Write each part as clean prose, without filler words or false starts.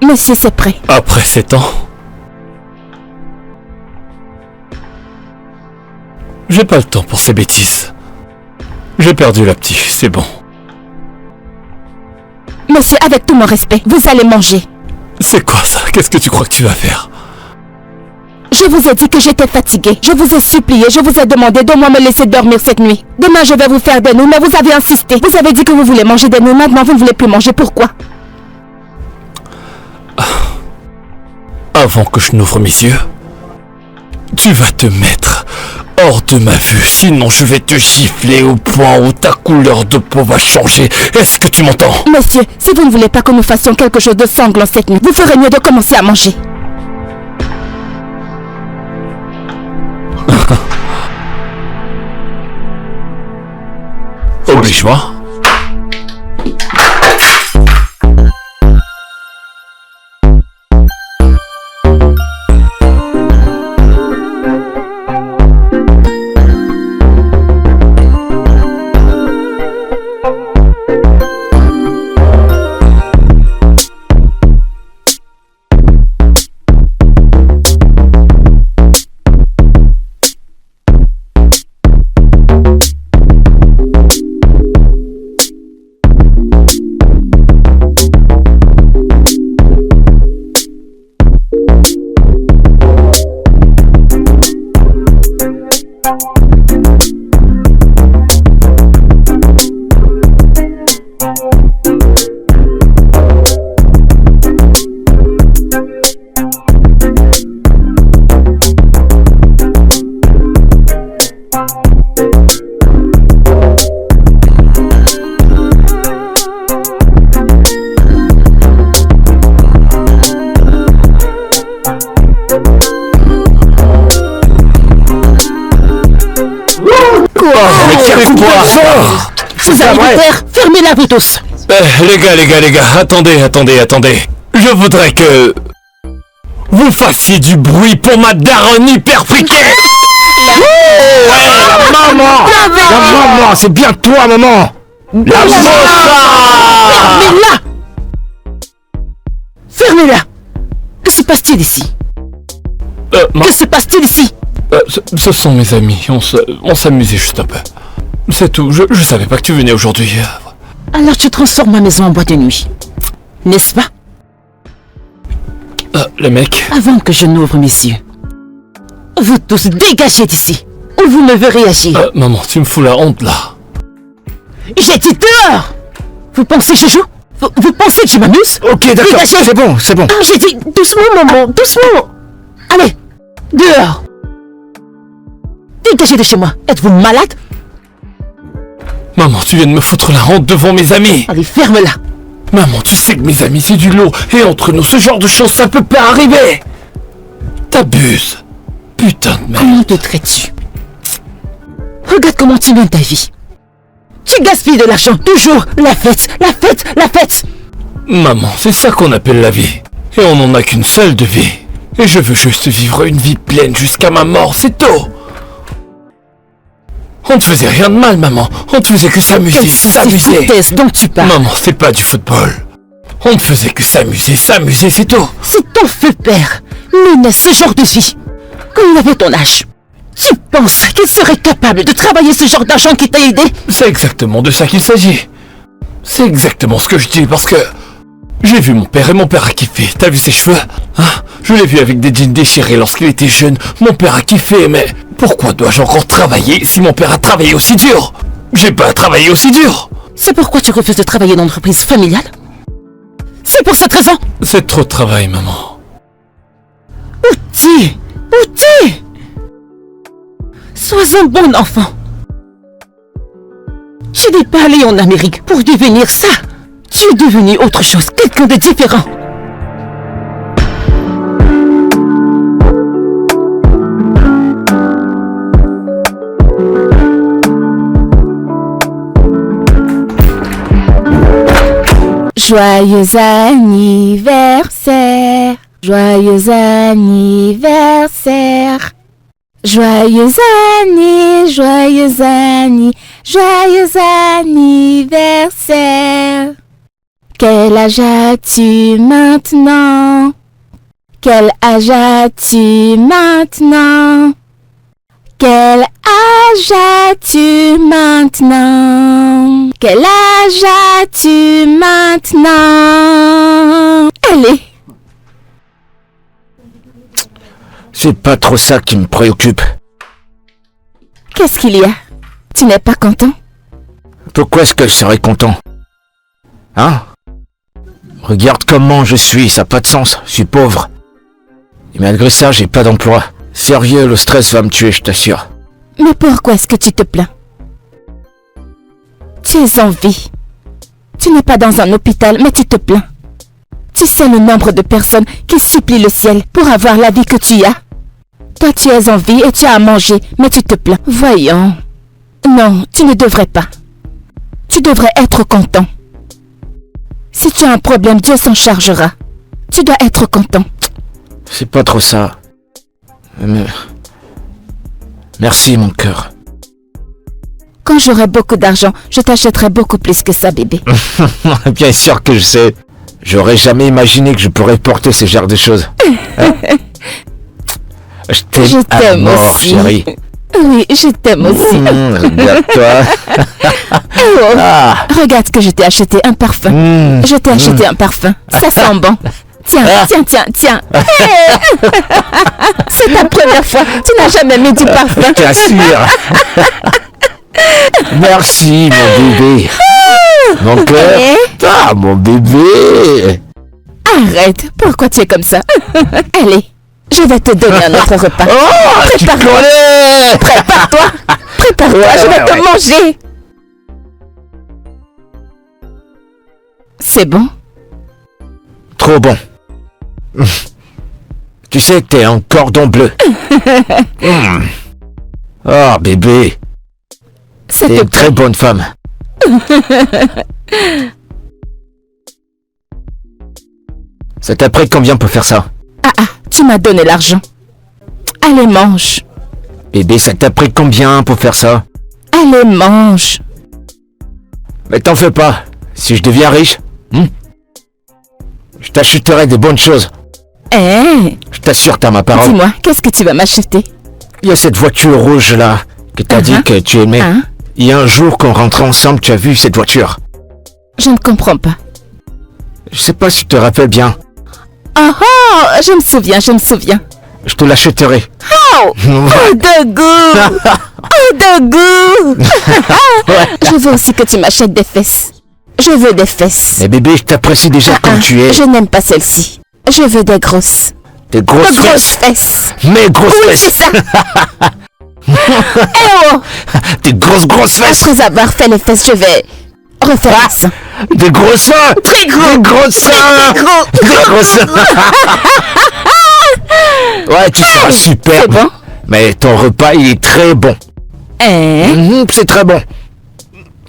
Monsieur, c'est prêt. Après 7 ans, j'ai pas le temps pour ces bêtises. J'ai perdu la petite, c'est bon. Monsieur, avec tout mon respect, vous allez manger. C'est quoi ça? Qu'est-ce que tu crois que tu vas faire? Je vous ai dit que j'étais fatiguée. Je vous ai supplié, je vous ai demandé d'au moins me laisser dormir cette nuit. Demain, je vais vous faire des nouilles, mais vous avez insisté. Vous avez dit que vous voulez manger des nouilles, maintenant vous ne voulez plus manger. Pourquoi? Avant que je n'ouvre mes yeux, tu vas te mettre hors de ma vue, sinon je vais te gifler au point où ta couleur de peau va changer. Est-ce que tu m'entends? Monsieur, si vous ne voulez pas que nous fassions quelque chose de sanglant cette nuit, vous ferez mieux de commencer à manger. Oblige-moi. Vous allez vous taire, fermez-la vous tous. Les gars, attendez. Je voudrais que vous fassiez du bruit pour ma daronne hyper friquée. Ouais, la maman! La maman, c'est bien toi, maman! La mossa! Fermez-la! Fermez-la! Que se passe-t-il ici? Que se passe-t-il ici? Ce sont mes amis, on s'amusait juste un peu. C'est tout, je savais pas que tu venais aujourd'hui. Alors tu transformes ma maison en boîte de nuit, n'est-ce pas? Le mec... Avant que je n'ouvre mes yeux, vous tous dégagez d'ici, ou vous me verrez agir. Maman, tu me fous la honte là. J'ai dit dehors! Vous pensez que je joue? Vous pensez que je m'amuse? Ok, d'accord, dégagez. c'est bon. J'ai dit doucement, maman, doucement. Allez, dehors. Dégagez de chez moi. Êtes-vous malade? Maman, tu viens de me foutre la honte devant mes amis. Allez, ferme-la. Maman, tu sais que mes amis c'est du lot. Et entre nous, ce genre de choses, ça peut pas arriver. T'abuses. Putain de merde. Comment te traites-tu? Regarde comment tu mènes ta vie. Tu gaspilles de l'argent, toujours. La fête. Maman, c'est ça qu'on appelle la vie. Et on n'en a qu'une seule de vie. Et je veux juste vivre une vie pleine jusqu'à ma mort, c'est tout. On ne faisait rien de mal, maman. On ne faisait que s'amuser, Foutaise dont tu parles. Maman, c'est pas du football. On ne faisait que s'amuser, c'est tout. Si ton feu père menait ce genre de vie, quand il avait ton âge, tu penses qu'il serait capable de travailler ce genre d'argent qui t'a aidé? C'est exactement de ça qu'il s'agit. C'est exactement ce que je dis parce que... J'ai vu mon père et mon père a kiffé. T'as vu ses cheveux? Hein? Je l'ai vu avec des jeans déchirés lorsqu'il était jeune. Mon père a kiffé, mais pourquoi dois-je encore travailler si mon père a travaillé aussi dur? J'ai pas travaillé aussi dur. C'est pourquoi tu refuses de travailler dans l'entreprise familiale? C'est pour cette raison? C'est trop de travail, maman. Où t'es? Sois un bon enfant. Tu n'es pas allé en Amérique pour devenir ça. Tu es devenu autre chose, quelqu'un de différent. Joyeux anniversaire, joyeux anniversaire, joyeux anniversaire. Quel âge as-tu maintenant? Quel âge as-tu maintenant? Quel âge as-tu maintenant? Quel âge as-tu maintenant? Allez. C'est pas trop ça qui me préoccupe. Qu'est-ce qu'il y a? Tu n'es pas content? Pourquoi est-ce que je serais content? Hein? Regarde comment je suis, ça n'a pas de sens, je suis pauvre. Et malgré ça, j'ai pas d'emploi. Sérieux, le stress va me tuer, je t'assure. Mais pourquoi est-ce que tu te plains? Tu es en vie. Tu n'es pas dans un hôpital, mais tu te plains. Tu sais le nombre de personnes qui supplient le ciel pour avoir la vie que tu as. Toi, tu es en vie et tu as à manger, mais tu te plains. Voyons. Non, tu ne devrais pas. Tu devrais être content. Si tu as un problème, Dieu s'en chargera. Tu dois être content. C'est pas trop ça. Mais... Merci, mon cœur. Quand j'aurai beaucoup d'argent, je t'achèterai beaucoup plus que ça, bébé. Bien sûr que je sais. J'aurais jamais imaginé que je pourrais porter ce genre de choses. Hein? Je t'aime à mort, aussi. chérie. Oui, je t'aime aussi. Regarde-toi. Oh, Ah. regarde que je t'ai acheté un parfum. Je t'ai acheté un parfum. Ça sent bon. Tiens. C'est ta première fois. Tu n'as jamais mis du parfum. Je t'assure. Merci, mon bébé. Mon cœur. Ah, mon bébé. Arrête. Pourquoi tu es comme ça? Allez, je vais te donner un autre repas. Oh, tu connais. Prépare-toi. Je vais te manger. C'est bon? Trop bon. Tu sais que t'es un cordon bleu. Oh, bébé. S'il T'es te une très bonne femme. Ça t'a pris combien pour faire ça? Ah, tu m'as donné l'argent. Allez, mange. Bébé, ça t'a pris combien pour faire ça? Allez, mange. Mais t'en fais pas. Si je deviens riche, je t'achèterai des bonnes choses. Je t'assure, t'as ma parole. Dis-moi, qu'est-ce que tu vas m'acheter? Il y a cette voiture rouge là, que t'as dit que tu aimais. Il y a un jour qu'on rentrait ensemble, tu as vu cette voiture. Je ne comprends pas. Je sais pas si tu te rappelles bien. Je me souviens. Je te l'achèterai. Oh, de goût. De goût. Je veux aussi que tu m'achètes des fesses. Je veux des fesses. Mais bébé, je t'apprécie déjà comme tu es. Je n'aime pas celle-ci. Je veux des grosses. Des grosses fesses. Mes grosses Oui, fesses. c'est ça. Des grosses fesses. Après avoir fait les fesses, je vais refaire ça. Des gros seins. Très gros. Des gros seins. Des gros seins. Ouais, tu seras super. C'est bon? Mais ton repas, il est très bon. C'est très bon.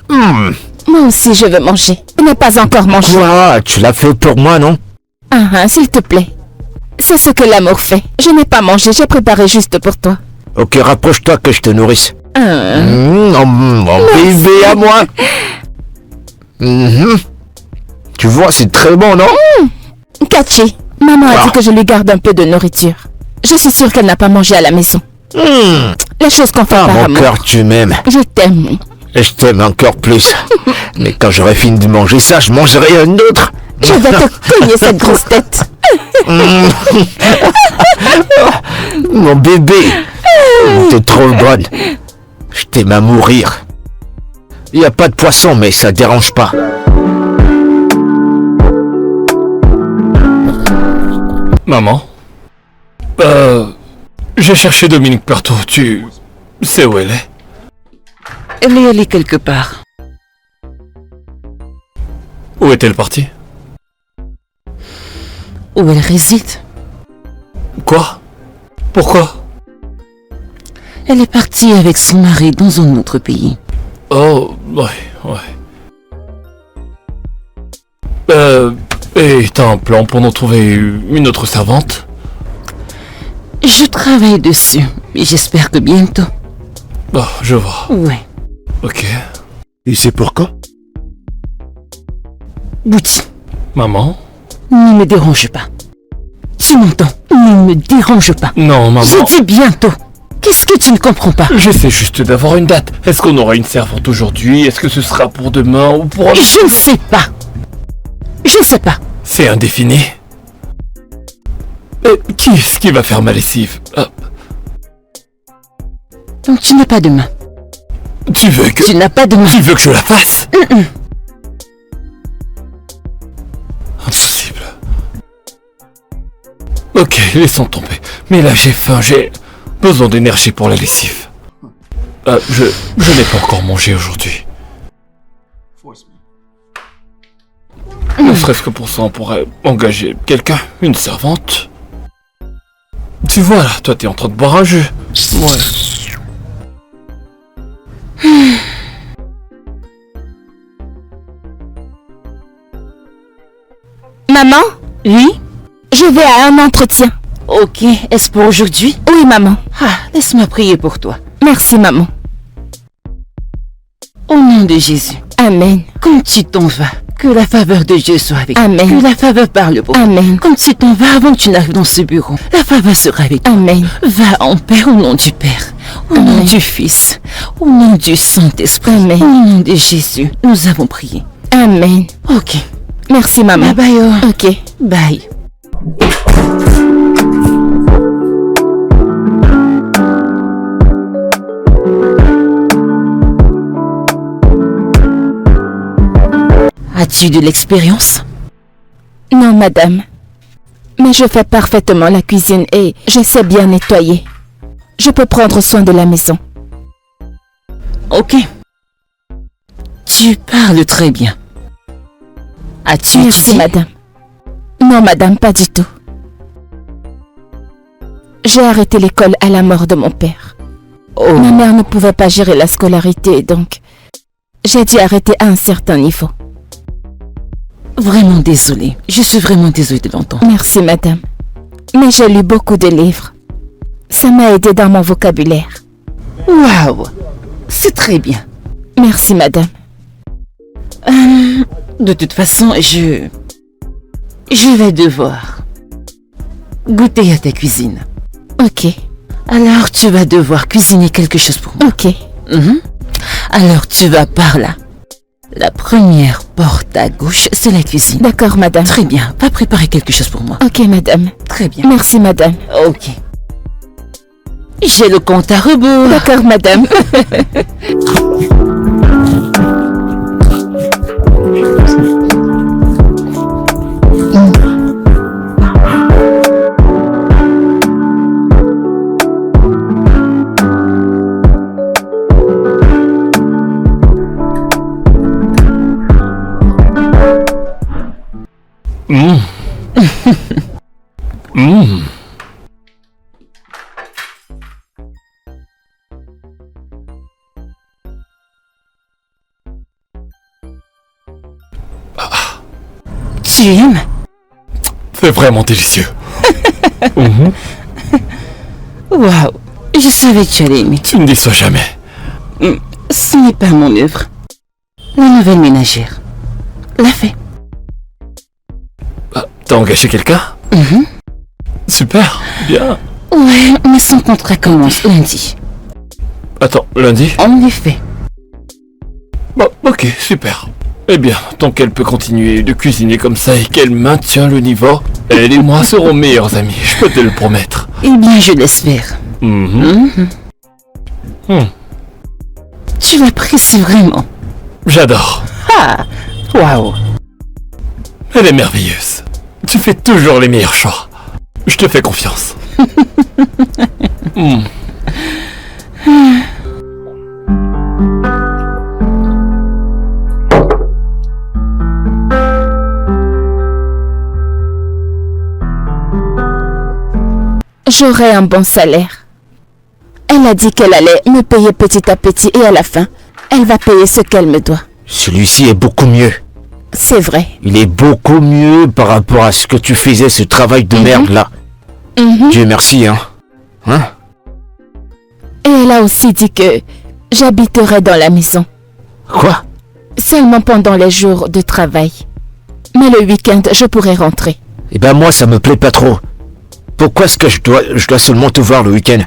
Moi aussi, je veux manger. Je n'ai pas encore mangé. Quoi? Tu l'as fait pour moi, non? S'il te plaît. C'est ce que l'amour fait. Je n'ai pas mangé, j'ai préparé juste pour toi. Ok, rapproche-toi que je te nourrisse. Mon bébé à moi. Tu vois, c'est très bon, non? Kachi, maman a dit que je lui garde un peu de nourriture. Je suis sûre qu'elle n'a pas mangé à la maison. Les choses qu'on fait par Mon amour. cœur, tu m'aimes. Je t'aime. Et je t'aime encore plus. Mais quand j'aurai fini de manger ça, je mangerai un autre. Je vais te cogner cette grosse tête. Mon bébé. T'es trop bonne. Je t'aime à mourir. Il n'y a pas de poisson, mais ça dérange pas. Maman? J'ai cherché Dominique partout. Tu sais où elle est? Elle est allée quelque part. Où est-elle partie? Où elle réside. Quoi? Pourquoi? Elle est partie avec son mari dans un autre pays. Oh, ouais. Et t'as un plan pour nous trouver une autre servante? Je travaille dessus, mais j'espère que bientôt. Oh, je vois. Ouais. Ok. Et c'est pour quand? Bouti, Maman? ne me dérange pas. Tu m'entends? Ne me dérange pas. Non, maman. Je dis bientôt. Qu'est-ce que tu ne comprends pas? J'essaie juste d'avoir une date. Est-ce qu'on aura une servante aujourd'hui? Est-ce que ce sera pour demain ou pour... Je ne sais pas. Je ne sais pas. C'est indéfini. Mais qui est-ce qui va faire ma lessive? Donc tu n'as pas de main. Tu veux que... Tu n'as pas de main. Tu veux que je la fasse? Impossible. Ok, laissons tomber. Mais là j'ai faim, j'ai besoin d'énergie pour la lessive. Je n'ai pas encore mangé aujourd'hui. Ne serait-ce que pour ça, on pourrait engager quelqu'un, une servante. Tu vois là, toi t'es en train de boire un jus. Ouais. Maman, Oui? je vais à un entretien. Ok, est-ce pour aujourd'hui? Oui, maman. Ah, laisse-moi prier pour toi. Merci, maman. Au nom de Jésus, Amen. quand tu t'en vas, que la faveur de Dieu soit avec toi. Amen. Que la faveur parle pour toi. Amen. Quand tu t'en vas avant que tu n'arrives dans ce bureau, la faveur sera avec toi. Amen. Va en paix au nom du Père, au nom Amen. du Fils, au nom du Saint-Esprit. Amen. Au nom de Jésus, nous avons prié. Amen. Ok. Merci, maman. Bye bye. Oh. Ok. Bye. As-tu de l'expérience? Non, madame. Mais je fais parfaitement la cuisine et je sais bien nettoyer. Je peux prendre soin de la maison. Ok. Tu parles très bien. As-tu Merci, étudié? madame. Non, madame, pas du tout. J'ai arrêté l'école à la mort de mon père. Oh. Ma mère ne pouvait pas gérer la scolarité, donc j'ai dû arrêter à un certain niveau. Vraiment désolée. Je suis vraiment désolée de l'entendre. Merci, madame. Mais j'ai lu beaucoup de livres. Ça m'a aidé dans mon vocabulaire. Waouh. C'est très bien. Merci, madame. De toute façon, je vais devoir goûter à ta cuisine. Ok, Alors, tu vas devoir cuisiner quelque chose pour moi. ok. Mhm. Alors, tu vas par là. La première porte à gauche, c'est la cuisine. D'accord, madame. Très bien. Va préparer quelque chose pour moi. Ok, madame. Très bien. Merci, madame. Ok. J'ai le compte à rebours. D'accord, madame. Tu aimes? C'est vraiment délicieux. Waouh. Je savais que tu allais aimer. Tu ne dis ça jamais. Ce n'est pas mon œuvre. La nouvelle ménagère l'a fait. T'as engagé quelqu'un? Super, bien. Ouais, mais son contrat commence lundi. Attends, lundi? En effet. Bon, ok, super. Eh bien, tant qu'elle peut continuer de cuisiner comme ça et qu'elle maintient le niveau, elle et moi serons meilleurs amis, je peux te le promettre. Eh bien, je l'espère. Tu l'apprécies vraiment. J'adore. Ah, waouh. Elle est merveilleuse. Tu fais toujours les meilleurs choix. Je te fais confiance. J'aurai un bon salaire. Elle a dit qu'elle allait me payer petit à petit et à la fin, elle va payer ce qu'elle me doit. Celui-ci est beaucoup mieux. C'est vrai. Il est beaucoup mieux par rapport à ce que tu faisais, ce travail de merde là. Dieu merci, hein. Hein? Et elle a aussi dit que j'habiterai dans la maison. Quoi? Seulement pendant les jours de travail. Mais le week-end, je pourrai rentrer. Eh ben moi, ça me plaît pas trop. Pourquoi est-ce que je dois seulement te voir le week-end?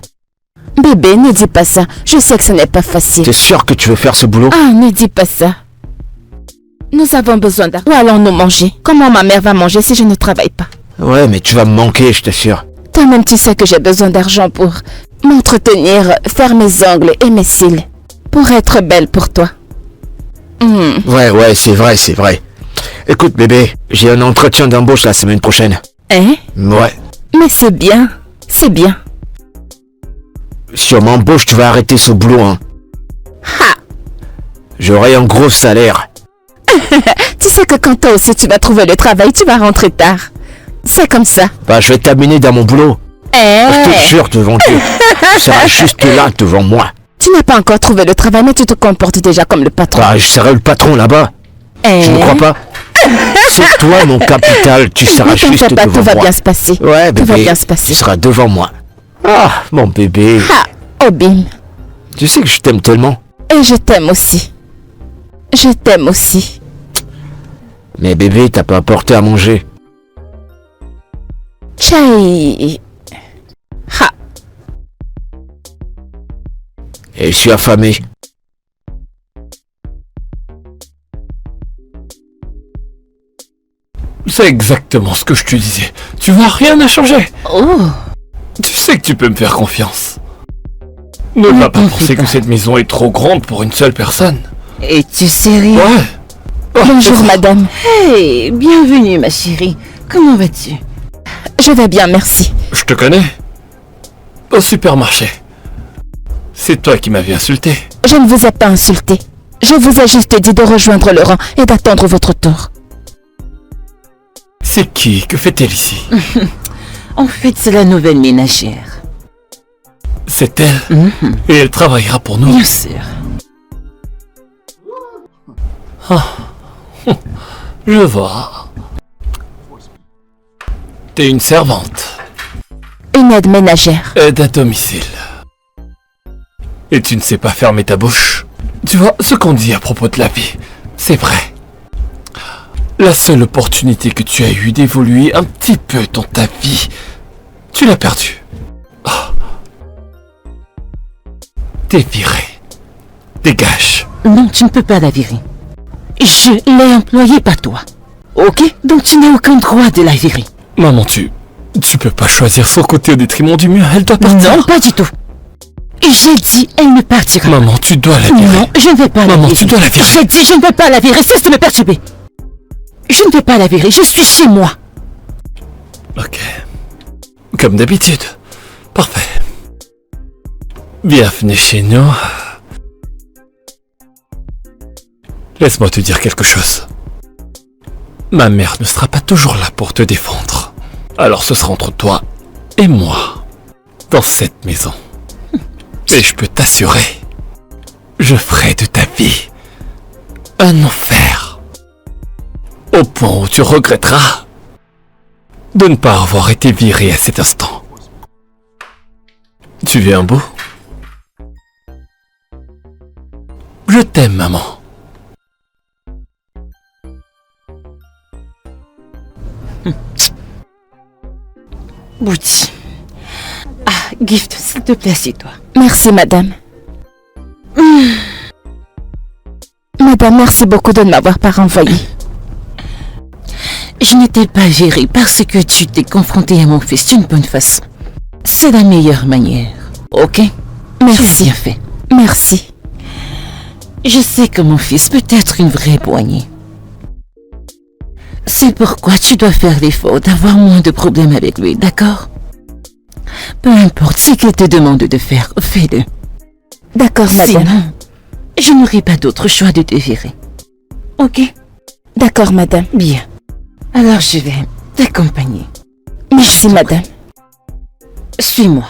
Bébé, ne dis pas ça. Je sais que ce n'est pas facile. T'es sûr que tu veux faire ce boulot? Ah, ne dis pas ça. Nous avons besoin d'argent. Où allons-nous manger? Comment ma mère va manger si je ne travaille pas? Ouais, mais tu vas me manquer, je t'assure. Toi-même, tu sais que j'ai besoin d'argent pour m'entretenir, faire mes ongles et mes cils. Pour être belle pour toi. Ouais, c'est vrai. Écoute, bébé, j'ai un entretien d'embauche la semaine prochaine. Hein? Ouais. Mais c'est bien. C'est bien. Si on m'embauche, tu vas arrêter ce boulot, hein. Ha! J'aurai un gros salaire. Tu sais que quand toi aussi tu vas trouver le travail, tu vas rentrer tard. C'est comme ça. Bah, je vais t'amener dans mon boulot. Je te jure devant Dieu. Tu seras juste là devant moi. Tu n'as pas encore trouvé le travail, mais tu te comportes déjà comme le patron. Bah, je serai le patron là-bas. Tu ne crois pas? C'est toi mon capital, tu seras Ne juste t'inquiète pas, devant tout va moi. bien se passer. Ouais, bébé, tout va bien se tu passer. seras devant moi. Ah, mon bébé. Ah, Obim. Tu sais que je t'aime tellement. Et je t'aime aussi. Je t'aime aussi. Mais bébé, t'as pas apporté à manger. Chai. Ha. Et je suis affamé. C'est exactement ce que je te disais. Tu vois, rien n'a changé. Oh, Tu sais que tu peux me faire confiance. Ne va pas penser que cette maison est trop grande pour une seule personne. es-tu sérieux? Ouais. Oh, Bonjour, madame. Hey, bienvenue ma chérie. Comment vas-tu? Je vais bien, merci. Je te connais. Au supermarché. C'est toi qui m'avais insulté. Je ne vous ai pas insulté. Je vous ai juste dit de rejoindre le rang et d'attendre votre tour. C'est qui? Que fait-elle ici? En fait, c'est la nouvelle ménagère. C'est elle. Et elle travaillera pour nous. Bien sûr. Je vois. T'es une servante. Une aide ménagère. Aide à domicile. Et tu ne sais pas fermer ta bouche. Tu vois, ce qu'on dit à propos de la vie, c'est vrai. La seule opportunité que tu as eue d'évoluer un petit peu dans ta vie, tu l'as perdue. Oh. T'es viré. Dégage. Non, tu ne peux pas la virer. Je l'ai employée, pas toi. Ok? Donc tu n'as aucun droit de la virer. Maman, tu peux pas choisir son côté au détriment du mien. Elle doit partir. Non, pas du tout. J'ai dit, elle ne partira. Maman, tu dois la virer. Non, je ne vais pas la virer. Maman, tu dois la virer. J'ai dit, je ne vais pas la virer. Cesse de me perturber. Je ne vais pas la virer. Je suis chez moi. Ok. Comme d'habitude. Parfait. Bienvenue chez nous. Laisse-moi te dire quelque chose. Ma mère ne sera pas toujours là pour te défendre. Alors ce sera entre toi et moi. Dans cette maison. Et je peux t'assurer, je ferai de ta vie un enfer. Au point où tu regretteras de ne pas avoir été viré à cet instant. Tu veux un bout? Je t'aime, maman. Bouti. Ah, Gift, s'il te plaît, assieds-toi. Merci, madame. Madame, merci beaucoup de ne m'avoir pas renvoyé. Je n'étais pas virée parce que tu t'es confrontée à mon fils d'une bonne façon. C'est la meilleure manière, ok? Tu l'as Merci. bien fait. Merci. Je sais que mon fils peut être une vraie poignée. C'est pourquoi tu dois faire l'effort d'avoir moins de problèmes avec lui, d'accord? Peu importe ce qu'il te demande de faire, fais-le. D'accord, madame. Sinon, je n'aurai pas d'autre choix de te virer. Ok? D'accord, madame. Bien. Alors je vais t'accompagner. Merci, madame. Suis-moi.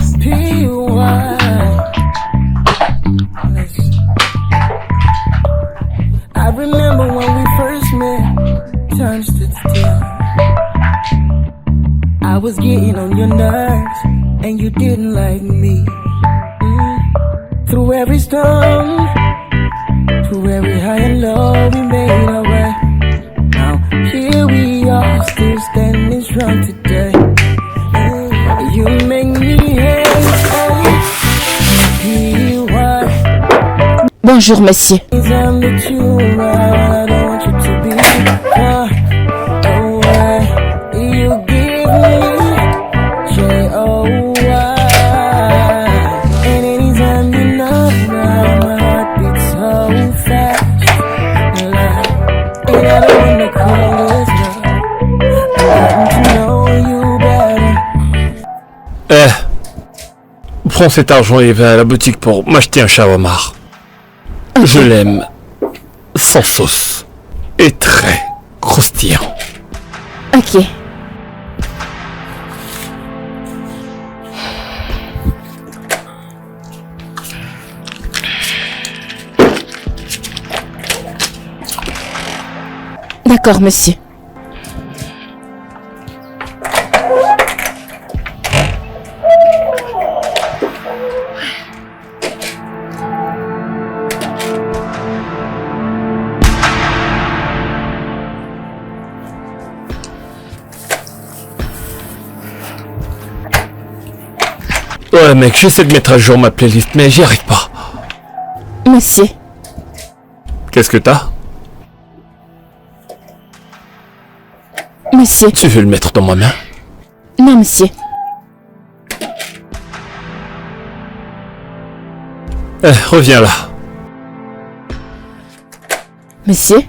I remember when we first met, time stood still. I was getting on your nerves, and you you didn't like me. Through every storm, through every high and low, we made our way. Now here we are, still standing strong today. You make me hate, why? Bonjour, monsieur. I'm that you are, I don't want you to be far away. You give me J-O-Y. And anytime you're not around, my heart beats so fast. And I don't wanna call this love. I'm getting to know you better. Prends cet argent et va à la boutique pour m'acheter un shawarma. Je l'aime sans sauce et très croustillant. Ok. D'accord, monsieur. Ouais mec, j'essaie de mettre à jour ma playlist mais j'y arrive pas. Monsieur. Qu'est-ce que t'as? Monsieur. Tu veux le mettre dans ma main? Non, monsieur. Reviens là. Monsieur.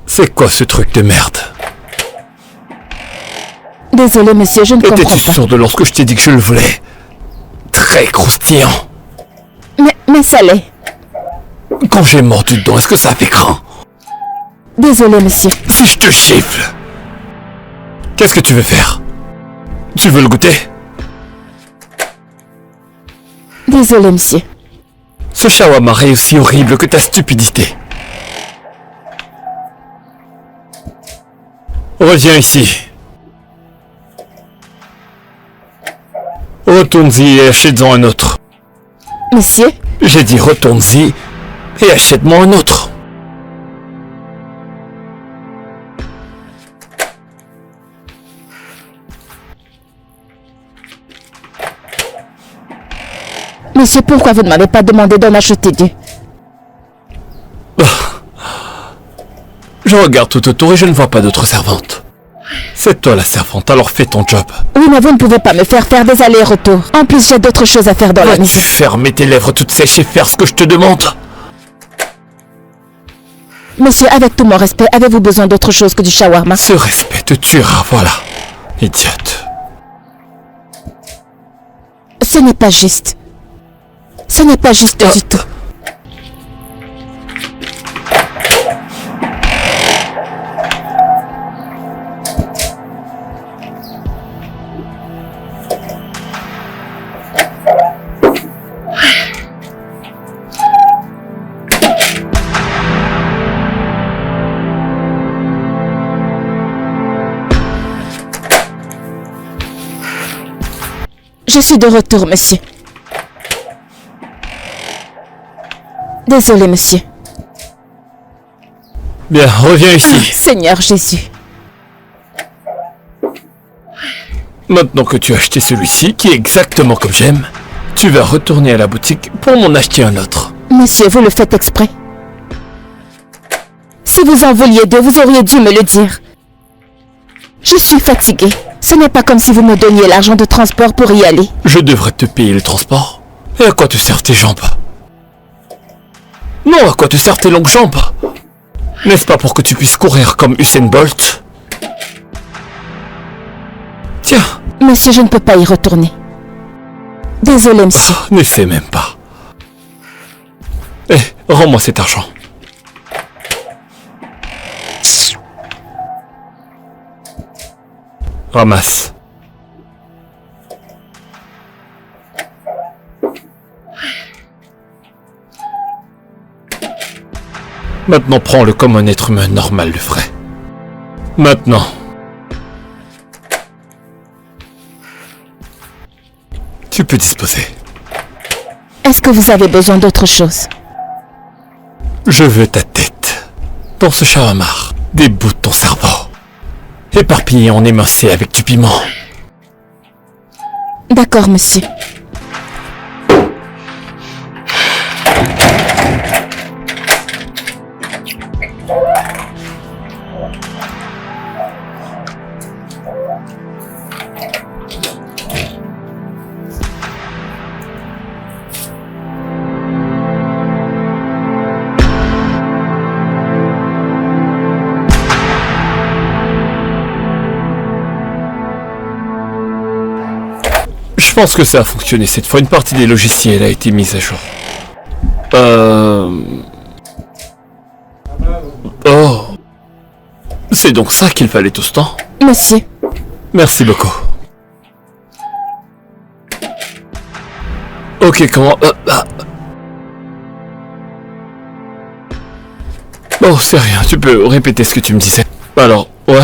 C'est quoi ce truc de merde? Désolé, monsieur, je ne comprends Étais-tu pas. sûr de lorsque je t'ai dit que je le voulais? Très croustillant. Mais ça l'est. Quand j'ai mordu dedans, est-ce que ça fait grand? Désolé, monsieur. Si je te gifle, qu'est-ce que tu veux faire? Tu veux le goûter? Désolé, monsieur. Ce shawarma est aussi horrible que ta stupidité. Reviens ici. Retourne-y et achète-en un autre. Monsieur. J'ai dit retourne-y et achète-moi un autre. Monsieur, pourquoi vous ne m'avez pas demandé d'en acheter deux? Je regarde tout autour et je ne vois pas d'autre servante. C'est toi la servante, alors fais ton job. Oui, mais vous ne pouvez pas me faire des allers-retours. En plus, j'ai d'autres choses à faire dans la Vas-tu maison. fermer tes lèvres toutes sèches et faire ce que je te demande? Monsieur, avec tout mon respect, avez-vous besoin d'autre chose que du shawarma? Ce respect te tuera, voilà. Idiote. Ce n'est pas juste. Ce n'est pas juste du tout. Je suis de retour, monsieur. Désolé, monsieur. Bien, reviens ici. Seigneur Jésus. Maintenant que tu as acheté celui-ci, qui est exactement comme j'aime, tu vas retourner à la boutique pour m'en acheter un autre. Monsieur, vous le faites exprès. Si vous en vouliez deux, vous auriez dû me le dire. Je suis fatiguée. Ce n'est pas comme si vous me donniez l'argent de transport pour y aller. Je devrais te payer le transport. Et à quoi te servent tes jambes? Non, à quoi te servent tes longues jambes? N'est-ce pas pour que tu puisses courir comme Usain Bolt? Tiens. Monsieur, je ne peux pas y retourner. Désolé, monsieur. N'essaie même pas. Rends-moi cet argent. Ramasse. Maintenant, prends-le comme un être humain normal le ferait. Maintenant. Tu peux disposer. Est-ce que vous avez besoin d'autre chose? Je veux ta tête. Dans ce shawarma, des bouts de ton cerveau. Éparpillés en émincé avec du piment. D'accord, monsieur. Je pense que ça a fonctionné cette fois. Une partie des logiciels a été mise à jour. Oh. C'est donc ça qu'il fallait tout ce temps? Monsieur. Merci beaucoup. Ok, comment... Oh, c'est rien. Tu peux répéter ce que tu me disais. Alors, ouais.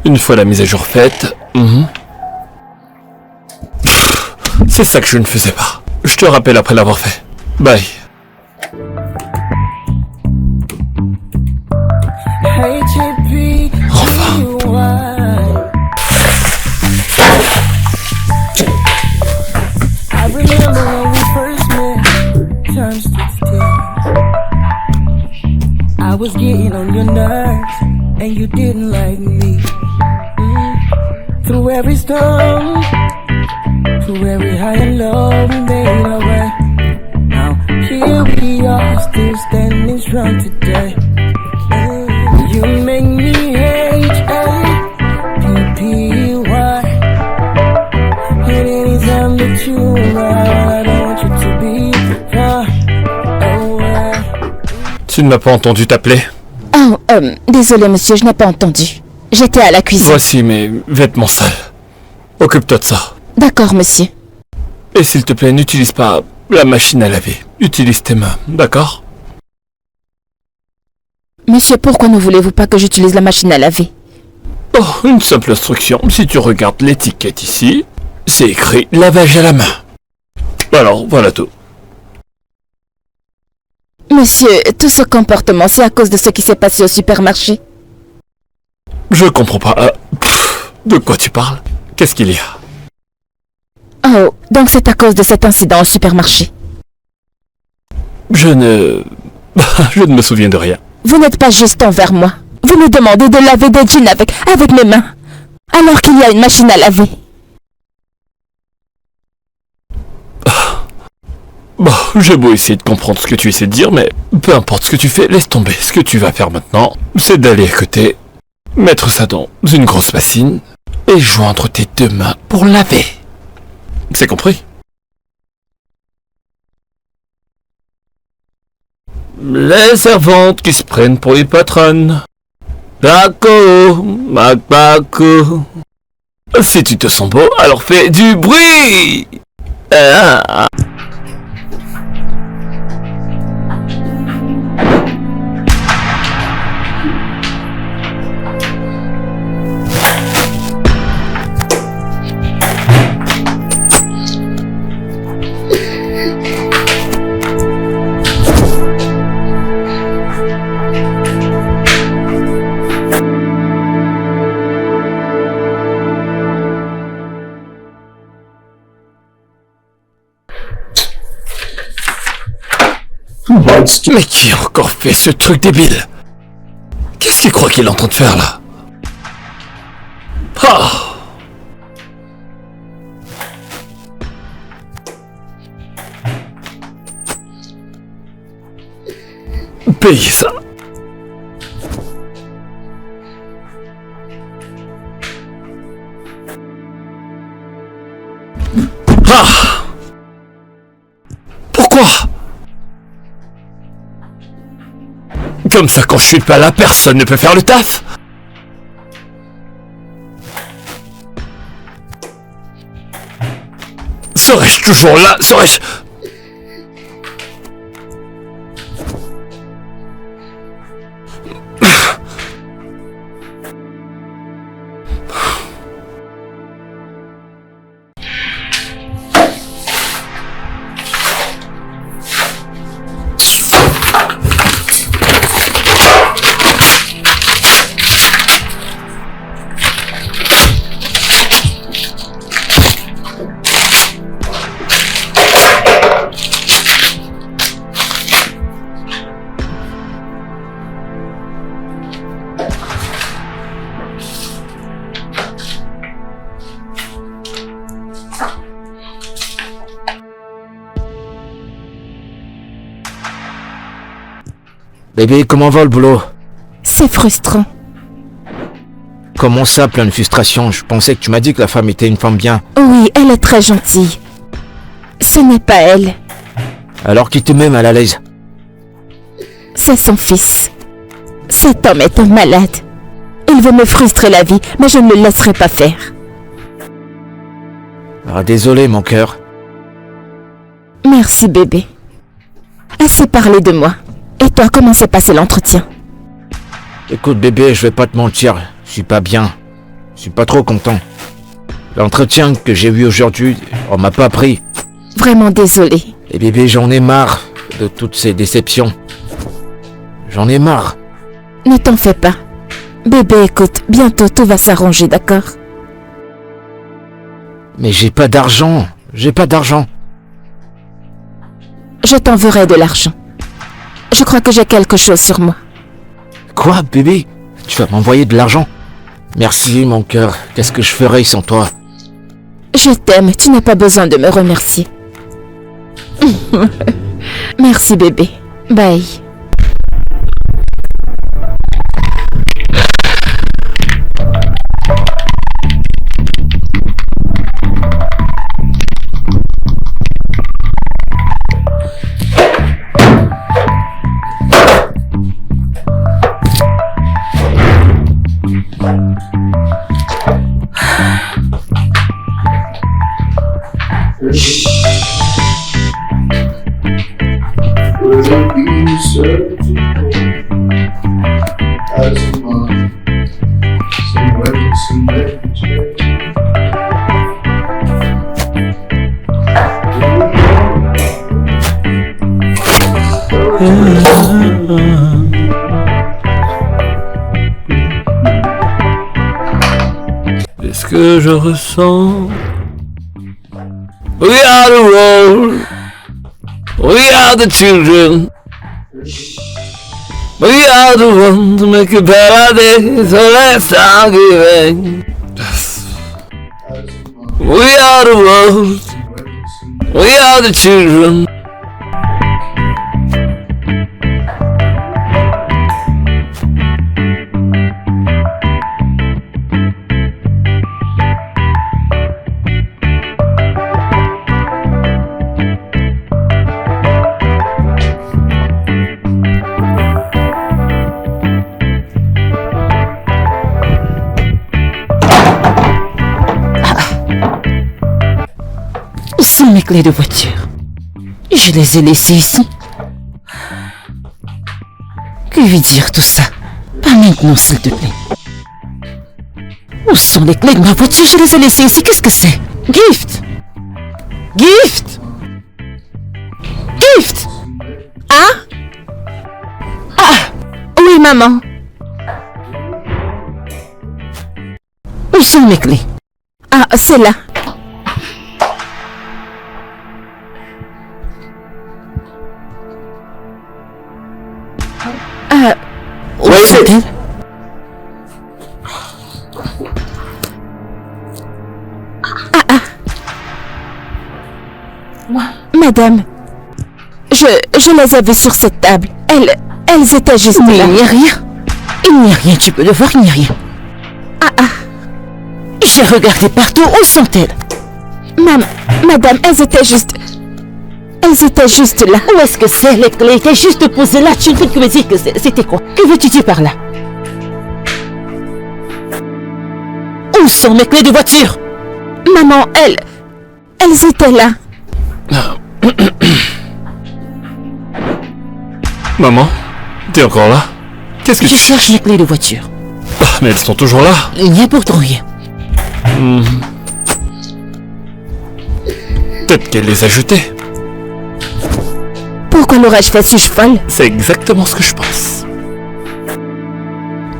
Une fois la mise à jour faite... C'est ça que je ne faisais pas. Je te rappelle après l'avoir fait. Bye. I was getting on your nerves, and you didn't like me. Through every storm, through every high and low, we made our way. Now here we are, still standing strong today. You make me H-A-P-P-Y. And anytime that you arrive, I don't want you to be far away. Tu ne m'as pas entendu t'appeler? Oh, désolé, monsieur, je n'ai pas entendu. J'étais à la cuisine. Voici mes vêtements sales. Occupe-toi de ça. D'accord, monsieur. Et s'il te plaît, n'utilise pas la machine à laver. Utilise tes mains, d'accord? Monsieur, pourquoi ne voulez-vous pas que j'utilise la machine à laver? Oh, une simple instruction. Si tu regardes l'étiquette ici, c'est écrit lavage à la main. Alors, voilà tout. Monsieur, tout ce comportement, c'est à cause de ce qui s'est passé au supermarché. Je comprends pas. De quoi tu parles? Qu'est-ce qu'il y a? Oh, donc c'est à cause de cet incident au supermarché. Je ne me souviens de rien. Vous n'êtes pas juste envers moi. Vous me demandez de laver des jeans avec mes mains, alors qu'il y a une machine à laver. Bon, j'ai beau essayer de comprendre ce que tu essaies de dire, mais peu importe ce que tu fais, laisse tomber. Ce que tu vas faire maintenant, c'est d'aller à côté, mettre ça dans une grosse bassine, et joindre tes deux mains pour laver. C'est compris? Les servantes qui se prennent pour les patronnes. Paco, Paco. Si tu te sens beau, alors fais du bruit. Ah. Mais qui a encore fait ce truc débile? Qu'est-ce qu'il croit qu'il est en train de faire là? Ah! Paye ça. Ah! Pourquoi? Comme ça, quand je suis pas là, personne ne peut faire le taf. Serais-je toujours là? Serais-je... Bébé, comment va le boulot? C'est frustrant. Comment ça, plein de frustration? Je pensais que tu m'as dit que la femme était une femme bien. Oui, elle est très gentille. Ce n'est pas elle, Alors qui te met mal à l'aise? c'est son fils. Cet homme est un malade. Il veut me frustrer la vie, mais je ne le laisserai pas faire. Ah, désolé, mon cœur. Merci, bébé. Assez parlé de moi. Et toi, comment s'est passé l'entretien? Écoute, bébé, je vais pas te mentir. Je suis pas bien. Je suis pas trop content. L'entretien que j'ai eu aujourd'hui, on m'a pas pris. Vraiment désolé. Et bébé, j'en ai marre de toutes ces déceptions. J'en ai marre. Ne t'en fais pas. Bébé, écoute, bientôt tout va s'arranger, d'accord? Mais j'ai pas d'argent. J'ai pas d'argent. Je t'enverrai de l'argent. Je crois que j'ai quelque chose sur moi. Quoi, bébé? Tu vas m'envoyer de l'argent? Merci, mon cœur. Qu'est-ce que je ferais sans toi? Je t'aime, tu n'as pas besoin de me remercier. Merci, bébé. Bye. Est-ce que je ressens? We are the world. We are the children. We are the ones to make a better day, so let's start giving. We are the world. We are the children. Où sont mes clés de voiture? Je les ai laissées ici. Que veut dire tout ça? Pas maintenant, s'il te plaît. Où sont les clés de ma voiture? Je les ai laissées ici. Qu'est-ce que c'est? Gift! Gift! Gift! Oui, maman. Où sont mes clés? Ah, c'est là. Où sont-elles? Madame, je les avais sur cette table. Elles étaient juste Mais là. il n'y a rien. Il n'y a rien, tu peux le voir, il n'y a rien. J'ai regardé partout, où sont-elles? Madame, elles étaient juste là. Où est-ce que c'est? Les clés étaient juste posées là, tu ne peux que me dire que c'était quoi? Que veux-tu dire par là? Où sont mes clés de voiture? Maman, elles étaient là. Maman, t'es encore là? Qu'est-ce que Je tu cherche les clés de voiture. Ah, mais elles sont toujours là. Il n'y a pourtant rien. Peut-être qu'elle les a jetées. Pourquoi l'aurais-je fait? Suis-je folle? C'est exactement ce que je pense.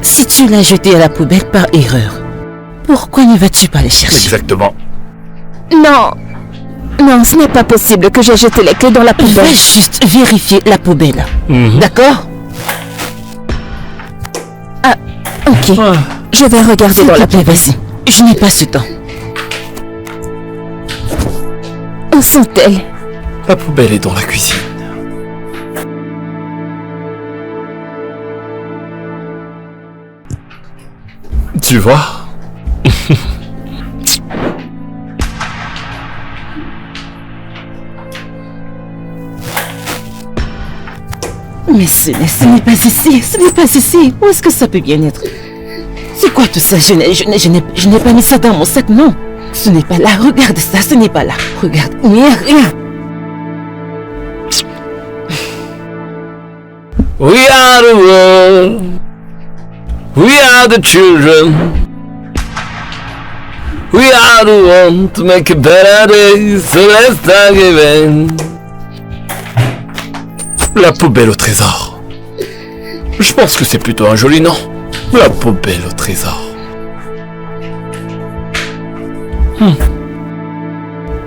Si tu l'as jeté à la poubelle par erreur, pourquoi ne vas-tu pas les chercher? Exactement. Non, ce n'est pas possible que j'ai jeté les clés dans la Va poubelle. juste vérifier la poubelle. D'accord? Ok, Ah. je vais regarder S'il dans te la plaît, poubelle. vas-y. Je n'ai pas ce temps. Où sont-elles? La poubelle est dans la cuisine. Tu vois? Mais ce n'est pas ici, ce n'est pas ici. Où est-ce que ça peut bien être? C'est quoi tout ça? Je n'ai pas mis ça dans mon sac, non. Ce n'est pas là, regarde ça, ce n'est pas là. Regarde, il n'y a rien. We are the world. We are the children. We are the one to make a better day. So let's start giving. La poubelle au trésor. Je pense que c'est plutôt un joli nom. La poubelle au trésor.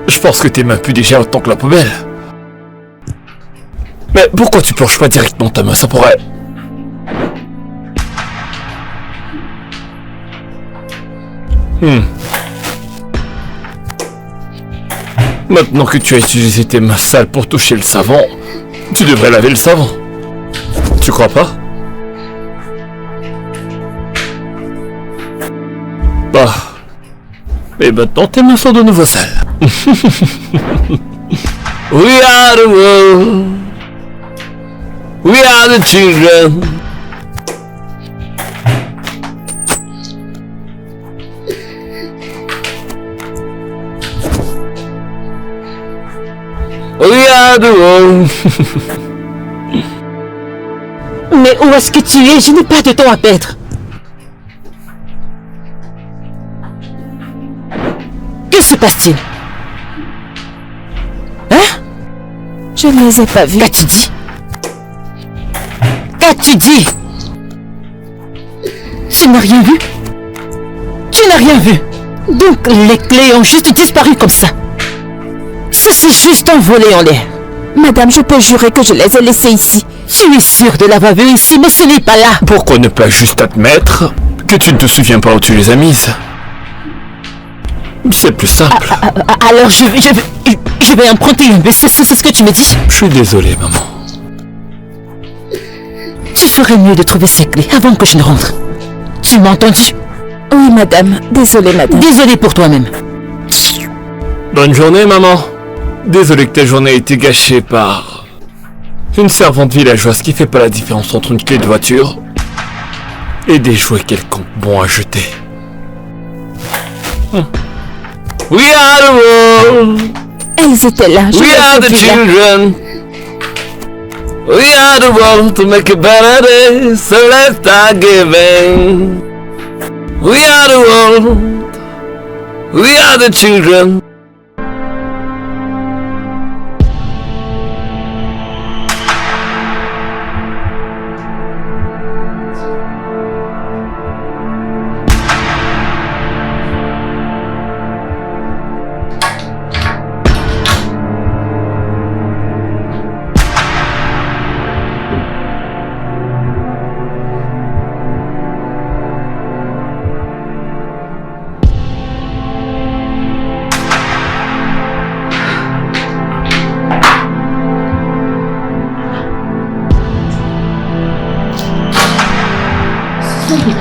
Je pense que tes mains puent déjà autant que la poubelle. Mais pourquoi tu plonges pas directement ta main? Ça pourrait... Maintenant que tu as utilisé tes mains sales pour toucher le savon, tu devrais laver le savon. Tu crois pas? Bah... Et maintenant tes mains sont de nouveau sales. We are the world. We are the children. We are the world. Mais où est-ce que tu es? Je n'ai pas de temps à perdre. Que se passe-t-il? Hein? Je ne les ai pas vus. Qu'as-tu dit? Qu'as-tu dit? Tu n'as rien vu? Tu n'as rien vu? Donc les clés ont juste disparu comme ça. Ceci juste envolé en l'air. Madame, je peux jurer que je les ai laissés ici. Tu es sûre de l'avoir vu ici, mais ce n'est pas là. Pourquoi ne pas juste admettre que tu ne te souviens pas où tu les as mises? C'est plus simple. Alors je vais emprunter une bus, c'est ce que tu me dis? Je suis désolé, maman. Tu ferais mieux de trouver ces clés avant que je ne rentre. Tu m'as entendu? Oui, madame. Désolée, madame. Désolée pour toi-même. Bonne journée, maman. Désolé que ta journée ait été gâchée par une servante villageoise qui fait pas la différence entre une clé de voiture et des jouets quelconques bons à jeter. We are the world. Elles étaient là. Je We les are ai the vues là. children. We are the world to make a better day. So let's start giving. We are the world. We are the children.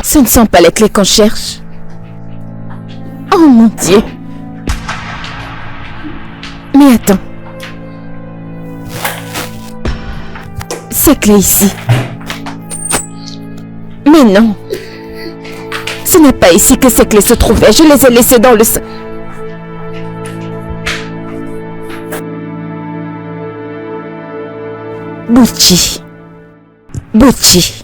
Ce ne sont pas les clés qu'on cherche. Oh mon Dieu. Mais attends. Ces clés ici. Mais non. Ce n'est pas ici que ces clés se trouvaient. Je les ai laissées dans le sac. Butchi. Butchi.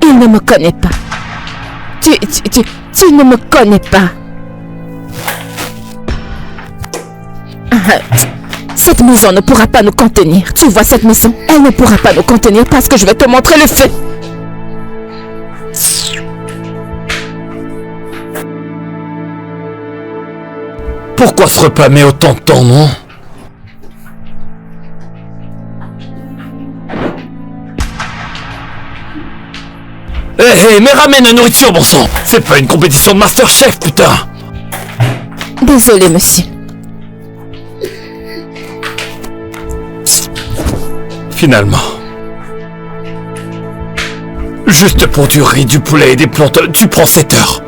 Il ne me connaît pas. Tu ne me connais pas. Cette maison ne pourra pas nous contenir. Tu vois cette maison? Elle ne pourra pas nous contenir parce que je vais te montrer le feu. Pourquoi se repamer autant de temps, non? Hé, mais ramène la nourriture, bon sang! C'est pas une compétition de Masterchef, putain! Désolé, monsieur. Finalement. Juste pour du riz, du poulet et des plantes, tu prends 7 heures.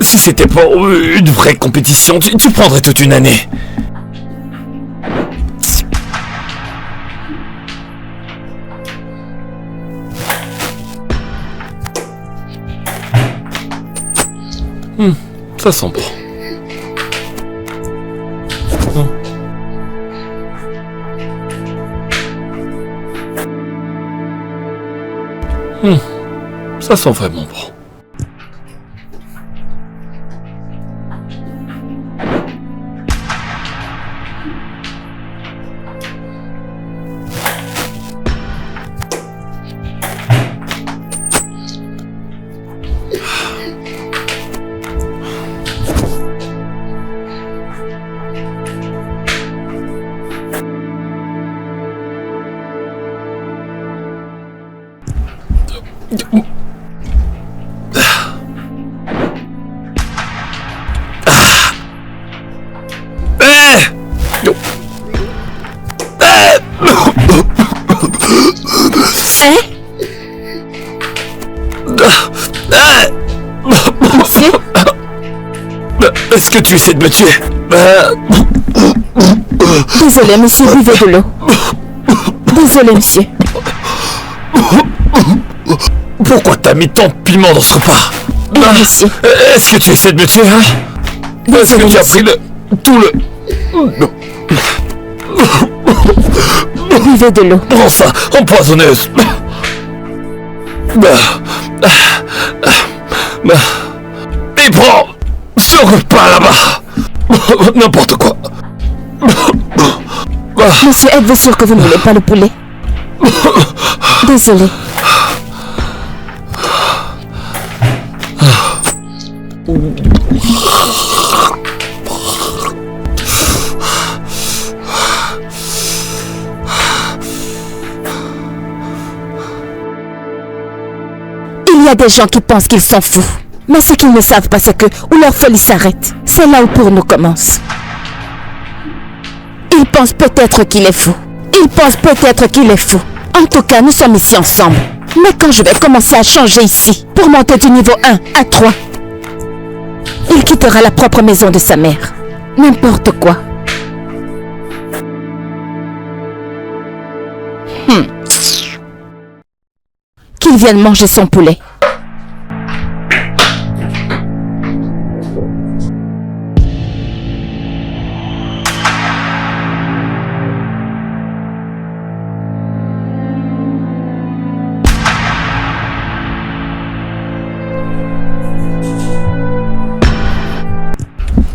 Si c'était pour une vraie compétition, tu prendrais toute une année. Ça sent bon. Ça sent vraiment bon. Monsieur? Est-ce que tu essaies de me tuer? Désolé, monsieur, buvez de l'eau. Désolé, monsieur. Pourquoi t'as mis tant de piment dans ce repas? Monsieur. Est-ce que tu essaies de me tuer, hein? Est-ce que tu as pris tout le... Buvez de l'eau. Prends ça, empoisonneuse. Et prends ce repas là-bas. N'importe quoi. Monsieur, êtes-vous sûr que vous ne voulez pas le poulet? Désolé. Il y a des gens qui pensent qu'ils sont fous. Mais ce qu'ils ne savent pas, c'est que où leur folie s'arrête, c'est là où pour nous commence. Ils pensent peut-être qu'il est fou. Ils pensent peut-être qu'il est fou. En tout cas, nous sommes ici ensemble. Mais quand je vais commencer à changer ici, pour monter du niveau 1 à 3, il quittera la propre maison de sa mère. N'importe quoi. Qu'il vienne manger son poulet.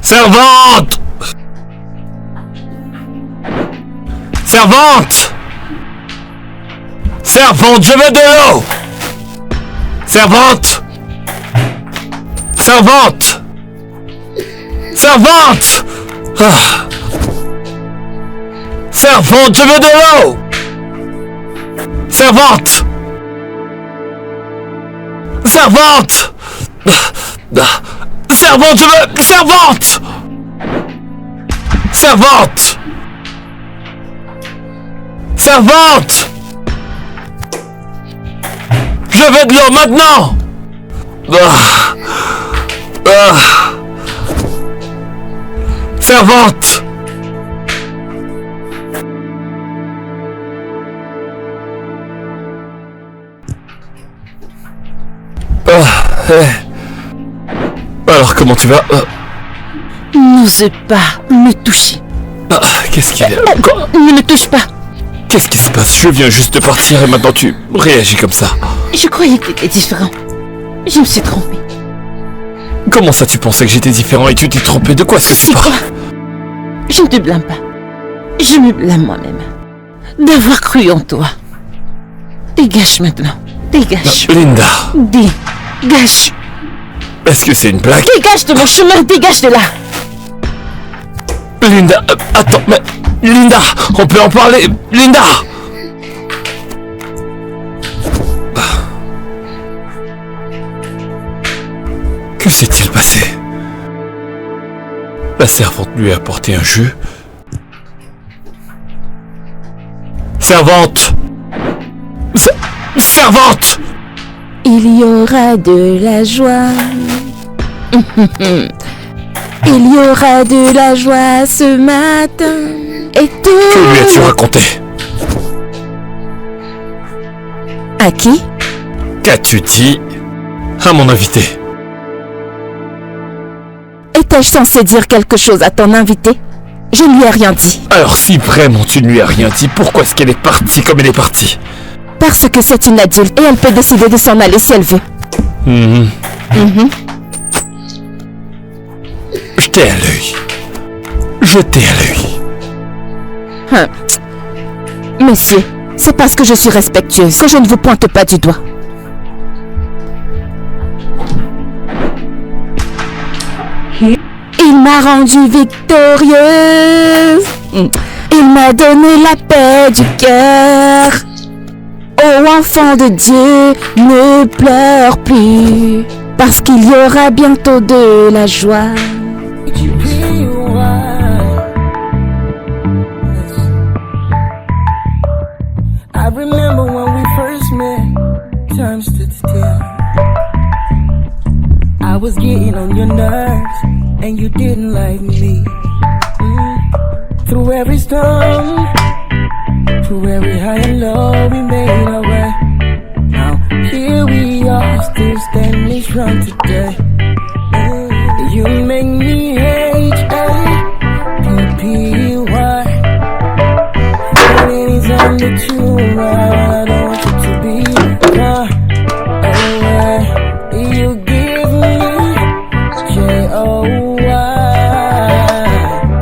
Servante! Servante! Servante, je veux de l'eau! Servante! Servante! Servante! Ah. Servante, je veux de l'eau! Servante! Servante! Servante, je veux... Servante! Servante! Servante! Je veux de l'eau maintenant! Servante! Alors comment tu vas? N'osez pas me toucher. Qu'est-ce qu'il y a? Ne me touche pas. Qu'est-ce qui se passe? Je viens juste de partir et maintenant tu réagis comme ça. Je croyais que tu étais différent. Je me suis trompée. Comment ça tu pensais que j'étais différent et tu t'es trompé de quoi ce C'est soir? quoi? Je ne te blâme pas. Je me blâme moi-même. D'avoir cru en toi. Dégage maintenant. Dégage. Linda, Dégage. est-ce que c'est une blague? Dégage de mon chemin. Dégage de là. Linda, attends, mais... Linda, on peut en parler. Linda! Que s'est-il passé? La servante lui a apporté un jus. Servante! Servante! Il y aura de la joie. Il y aura de la joie ce matin. Et tout. Que lui as-tu raconté? À qui? Qu'as-tu dit à mon invité? Étais-je censé dire quelque chose à ton invité? Je ne lui ai rien dit. Alors si vraiment tu ne lui as rien dit, pourquoi est-ce qu'elle est partie comme elle est partie? Parce que c'est une adulte et elle peut décider de s'en aller si elle veut. Jetez à l'œil. Jetez à l'œil. Monsieur, c'est parce que je suis respectueuse que je ne vous pointe pas du doigt. Il m'a rendue victorieuse. Il m'a donné la paix du cœur. Ô enfant de Dieu, ne pleure plus, parce qu'il y aura bientôt de la joie. I remember when we first met, time stood still. I was getting on your nerves, and you didn't like me. Through every storm, through every high and low, we made our way. Now here we are, still standing strong today. You make me H-A-P-P-Y. Anytime that you arrive, I don't want you to be far away. You give me J-O-Y.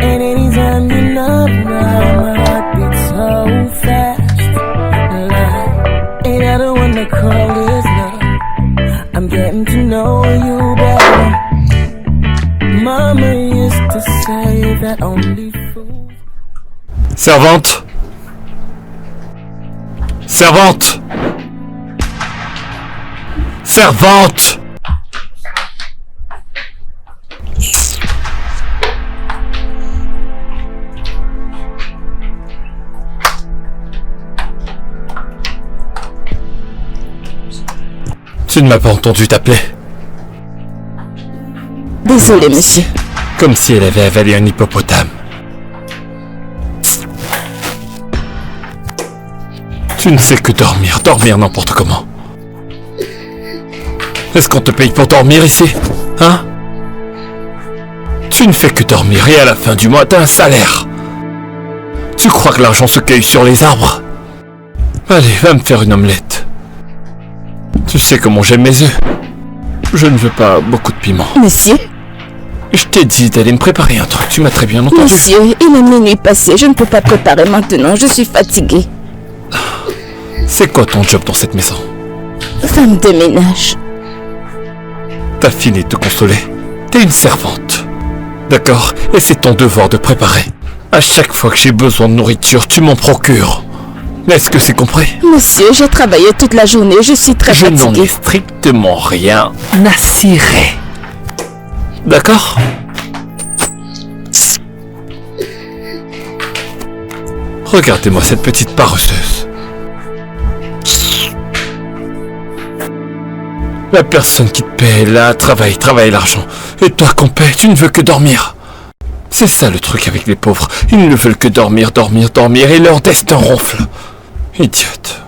And anytime you're not around, my heart beats so fast. And I don't wanna call this love, I'm getting to know you better. Mama used to say that only fools. Servante! Servante! Servante! Tu ne m'as pas entendu t'appeler? Désolé, monsieur. Comme si elle avait avalé un hippopotame. Tu ne sais que dormir, dormir n'importe comment. Est-ce qu'on te paye pour dormir ici? Hein? Tu ne fais que dormir et à la fin du mois, t'as un salaire. Tu crois que l'argent se cueille sur les arbres? Allez, va me faire une omelette. Tu sais comment j'aime mes œufs. Je ne veux pas beaucoup de piment. Monsieur? Je t'ai dit d'aller me préparer un truc, tu m'as très bien entendu. Monsieur, il est minuit passé, je ne peux pas préparer maintenant, je suis fatiguée. C'est quoi ton job dans cette maison? Femme de ménage. T'as fini de te consoler. T'es une servante. D'accord? Et c'est ton devoir de préparer. À chaque fois que j'ai besoin de nourriture, tu m'en procures. Est-ce que c'est compris? Monsieur, j'ai travaillé toute la journée, je suis très Je fatiguée. n'en ai strictement rien à cirer. D'accord? Regardez-moi cette petite paresseuse. La personne qui te paie, là, travaille l'argent. Et toi qu'on paie, tu ne veux que dormir. C'est ça le truc avec les pauvres. Ils ne veulent que dormir, dormir, dormir, et leur destin ronfle. Idiote.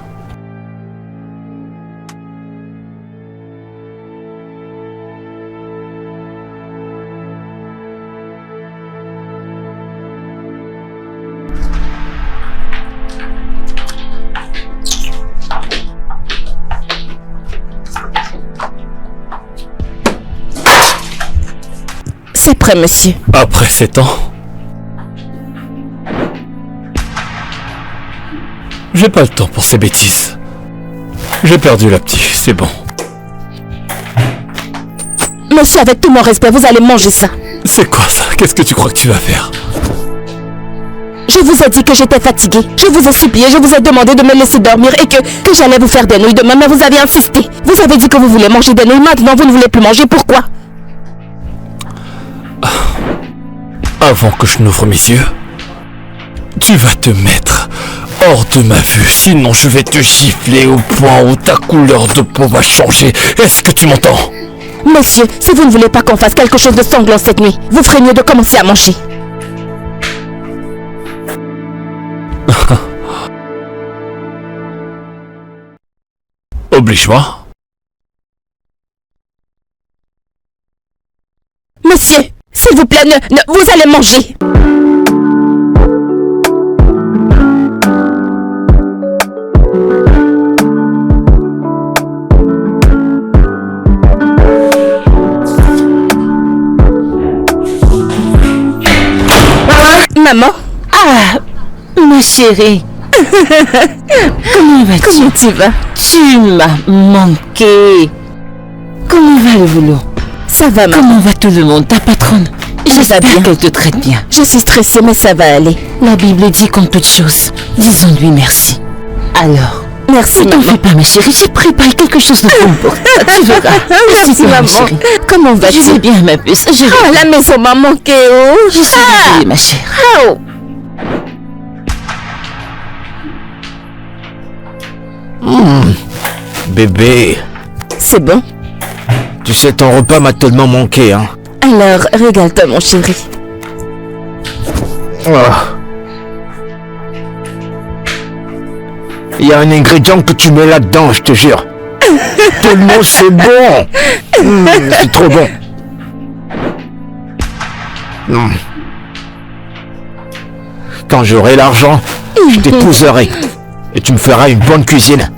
C'est prêt, monsieur. Après 7 ans, j'ai pas le temps pour ces bêtises. J'ai perdu la petite, c'est bon. Monsieur, avec tout mon respect, vous allez manger ça. C'est quoi ça? Qu'est-ce que tu crois que tu vas faire? Je vous ai dit que j'étais fatiguée. Je vous ai supplié, je vous ai demandé de me laisser dormir et que j'allais vous faire des nouilles demain, mais vous avez insisté. Vous avez dit que vous voulez manger des nouilles, maintenant vous ne voulez plus manger. Pourquoi? Avant que je n'ouvre mes yeux, tu vas te mettre hors de ma vue, sinon je vais te gifler au point où ta couleur de peau va changer. Est-ce que tu m'entends? Monsieur, si vous ne voulez pas qu'on fasse quelque chose de sanglant cette nuit, vous ferez mieux de commencer à manger. Oblige-moi. Monsieur, s'il vous plaît, vous allez manger. Maman? Ah, ma chérie. Comment vas-tu? Comment tu vas? Tu m'as manqué. Comment va le boulot? Ça va, maman. Comment va tout le monde, ta patronne? J'espère bien. qu'elle te traite bien. Je suis stressée, mais ça va aller. La Bible dit qu'en toute chose, disons-lui merci. Alors, Merci, ne t'en maman. fais pas, ma chérie, j'ai préparé quelque chose de bon pour toi. Tu verras. Merci, Toi, ma maman. chérie. Comment Je vas-tu? vais bien, ma puce. Ah, la maison m'a manqué, oh. Je suis désolée, ma chère. Oh. Bébé, C'est bon. tu sais, ton repas m'a tellement manqué, hein. Alors, régale-toi, mon chéri. Il y a un ingrédient que tu mets là-dedans, je te jure. Tellement c'est bon. C'est trop bon. Quand j'aurai l'argent, je t'épouserai. Et tu me feras une bonne cuisine.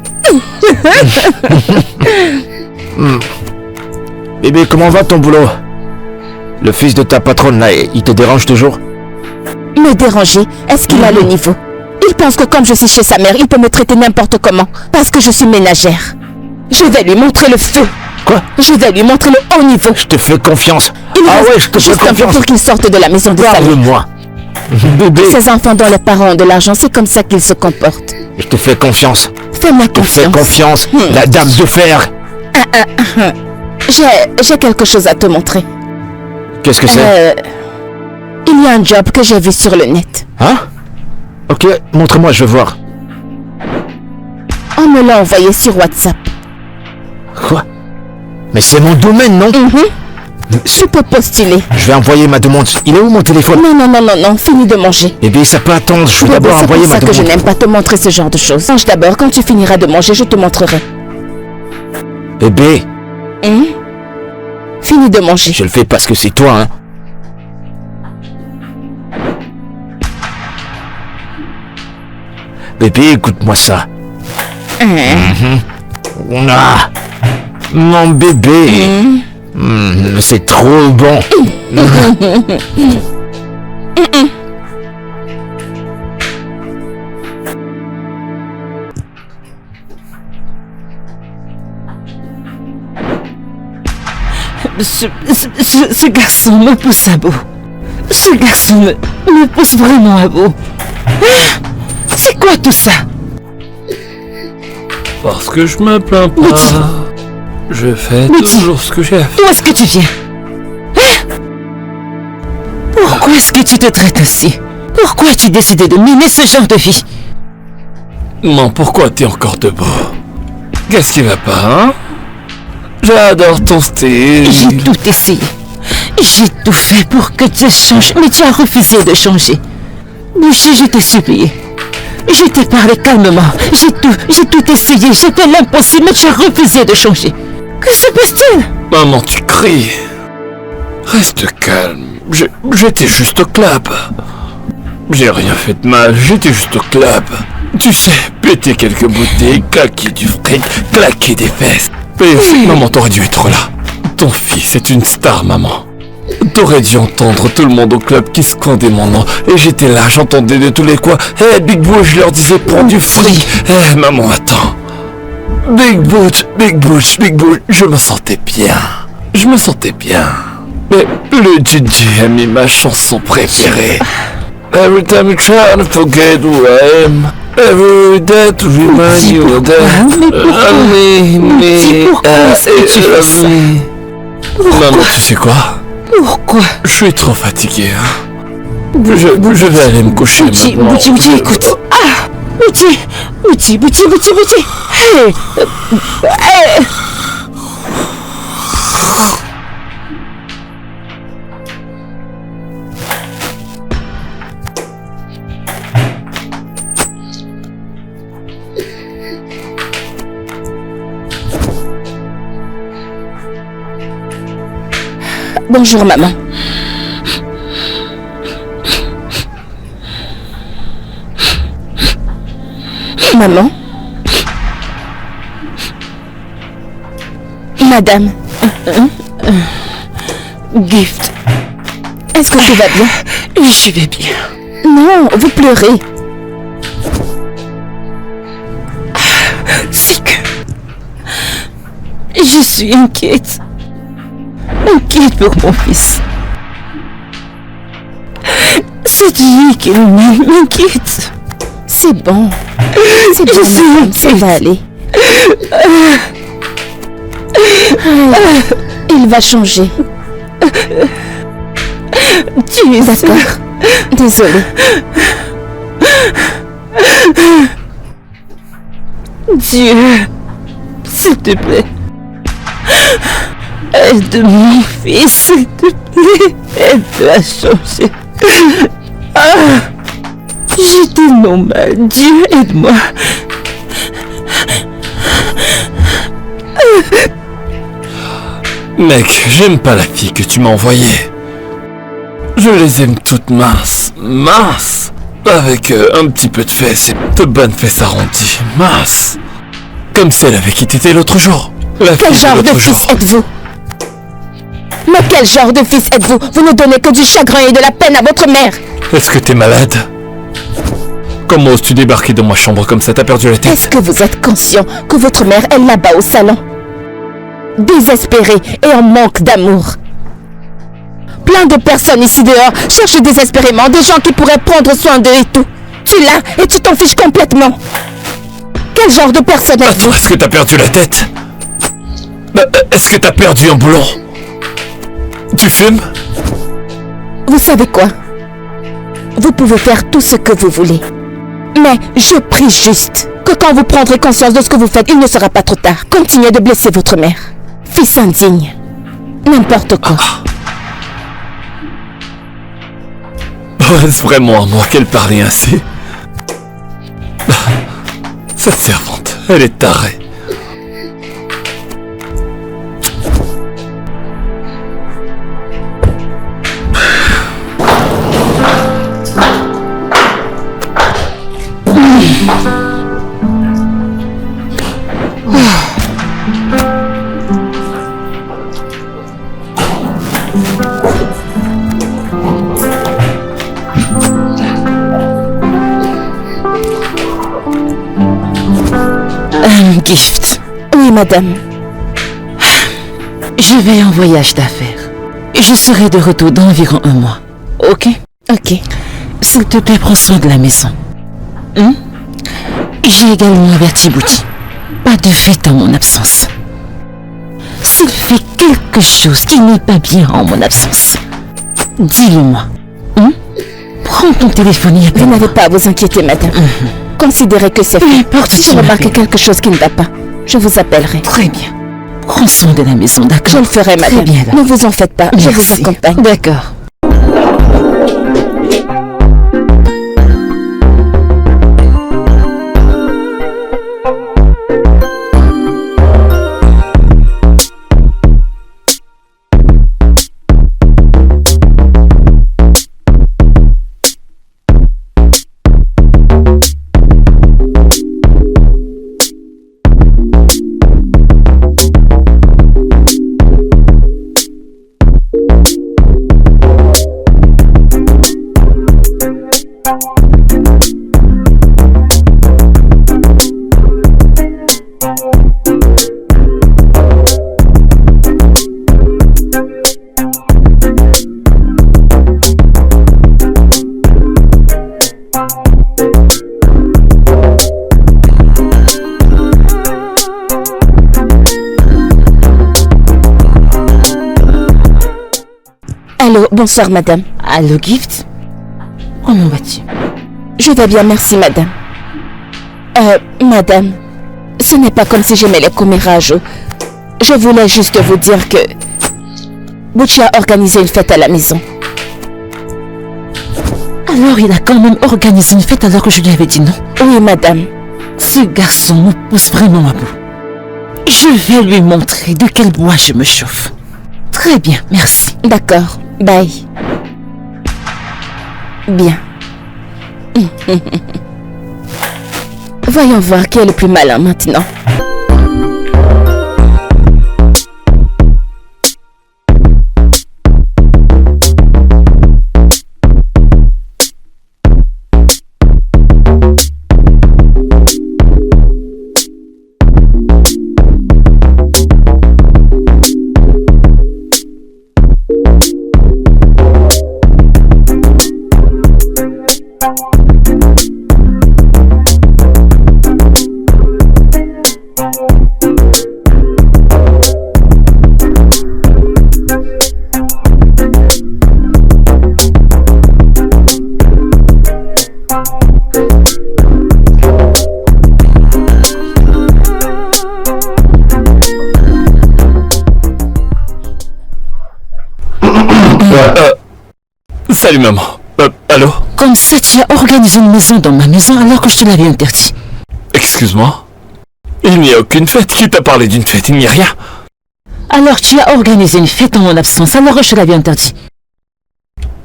Bébé, comment va ton boulot? Le fils de ta patronne, là, il te dérange toujours? Me déranger, est-ce qu'il a le niveau? Il pense que comme je suis chez sa mère, il peut me traiter n'importe comment. Parce que je suis ménagère. Je vais lui montrer le feu. Quoi? Je vais lui montrer le haut niveau. Je te fais confiance. Il Ah reste ouais, je te fais juste un peu confiance. pour qu'il sorte de la maison de sa mère. Parle-moi. Bébé, Ces enfants dont les parents ont de l'argent, c'est comme ça qu'ils se comportent. je te fais confiance. Fais-moi Je te fais confiance. confiance. La dame de fer. J'ai quelque chose à te montrer. Qu'est-ce que c'est? Il y a un job que j'ai vu sur le net. Hein? Ok, montre-moi, je veux voir. On me l'a envoyé sur WhatsApp. Quoi? Mais c'est mon domaine, non? Tu peux postuler. Je vais envoyer ma demande. Il est où mon téléphone? Non, finis de manger. Eh bien, ça peut attendre. Je vais Bébé, d'abord c'est envoyer pour ma ça que je demande. n'aime pas te montrer ce genre de choses. Mange d'abord, quand tu finiras de manger, je te montrerai. Bébé, Finis de manger. je le fais parce que c'est toi, hein. Bébé, écoute-moi ça. Ah, mon bébé. C'est trop bon. Ce garçon me pousse à bout. Ce garçon me pousse vraiment à bout. Ah, c'est quoi tout ça? Parce que je me plains pas. Maudit. Je fais Maudit. toujours ce que j'ai à faire. D'où est-ce que tu viens? Hein? Pourquoi est-ce que tu te traites ainsi? Pourquoi as-tu décidé de mener ce genre de vie? Non, pourquoi t'es encore debout? Qu'est-ce qui va pas, hein? J'adore ton style. J'ai tout essayé. J'ai tout fait pour que tu changes, mais tu as refusé de changer. Boucher, je t'ai supplié. Je t'ai parlé calmement. J'ai tout essayé. J'ai fait l'impossible, mais tu as refusé de changer. Que se passe-t-il? Maman, tu cries. Reste calme. J'étais juste au club. J'ai rien fait de mal, j'étais juste au club. Tu sais, péter quelques bouteilles, claquer du fric, claquer des fesses. Mais maman, t'aurais dû être là. Ton fils est une star, maman. T'aurais dû entendre tout le monde au club qui scandait mon nom. Et j'étais là, j'entendais de tous les coins. Eh, Big Boot, je leur disais, prends du fric. Eh, maman, attends. Big Boot, Big Boot, Big Boot, je me sentais bien. Je me sentais bien. Mais le DJ a mis ma chanson préférée. Every time you try to forget who I am. Every day to remind you of that. Mais pourquoi est-ce que tu fais ça? Maman, tu sais quoi? Pourquoi? Je suis trop fatigué, hein. Je vais aller me coucher maintenant. Bouti, écoute. Bouti. Hey! Hey! Bonjour, maman. Maman? Madame? Gift, Est-ce que tout va bien? je vais bien. Non, vous pleurez. C'est que... Je suis inquiète. Inquiète pour mon fils. C'est lui qui m'inquiète. C'est bon. C'est bon, Je suis madame, ça va aller. Il va changer. Tu es D'accord. Désolée. Dieu, s'il te plaît. Aide mon fils, s'il te plaît. Aide-le à changer. J'ai tellement mal. Dieu, aide-moi. Mec, j'aime pas la fille que tu m'as envoyée. Je les aime toutes minces. Avec un petit peu de fesses et de bonnes fesses arrondies. Minces. Comme celle avec qui t'étais l'autre jour. La Quel fille genre de l'autre fils jour. êtes-vous? Mais quel genre de fils êtes-vous? Vous ne donnez que du chagrin et de la peine à votre mère. Est-ce que t'es malade? Comment oses-tu débarquer dans ma chambre comme ça? T'as perdu la Est-ce tête? que vous êtes conscient que votre mère est là-bas au salon? Désespérée et en manque d'amour. Plein de personnes ici dehors cherchent désespérément des gens qui pourraient prendre soin d'eux et tout. Tu l'as et tu t'en fiches complètement. Quel genre de personne êtes-vous? Attends, est-ce que t'as perdu la tête? Est-ce que t'as perdu un boulon? Tu fumes? Vous savez quoi? Vous pouvez faire tout ce que vous voulez. Mais je prie juste que quand vous prendrez conscience de ce que vous faites, il ne sera pas trop tard. Continuez de blesser votre mère. Fils indigne. N'importe quoi. Est-ce vraiment à moi qu'elle parlait ainsi? Cette servante, elle est tarée. Un gift. Oui, madame. Je vais en voyage d'affaires. Je serai de retour dans environ 1 mois. Ok? Ok. S'il te plaît, prends soin de la maison. J'ai également averti Bouti. Pas de fête en mon absence. S'il fait quelque chose qui n'est pas bien en mon absence, dis-le-moi. Prends ton téléphone et Vous appelle-moi. n'avez pas à vous inquiéter, madame. Considérez que c'est Peu fait. importe, Si tu je remarque m'appelles. quelque chose qui ne va pas, je vous appellerai. Très bien. Prends soin de la maison, d'accord? Je le ferai, Très madame. bien, alors. Ne vous en faites pas, je vous Merci. accompagne. D'accord. Allô, bonsoir, madame. Allô, Gift? Comment vas-tu? Je vais bien, merci, madame. Madame, ce n'est pas comme si j'aimais les commérages. Je voulais juste vous dire que Butchie a organisé une fête à la maison. Alors il a quand même organisé une fête alors que je lui avais dit non. Oui, madame. Ce garçon me pousse vraiment à bout. Je vais lui montrer de quel bois je me chauffe. Très bien, merci. D'accord, bye. Bien. Voyons voir qui est le plus malin maintenant. Salut maman. Allô? Comme ça, tu as organisé une maison dans ma maison alors que je te l'avais interdit. Excuse-moi? Il n'y a aucune fête. Qui t'a parlé d'une fête? Il n'y a rien. Alors tu as organisé une fête en mon absence alors que je te l'avais interdit.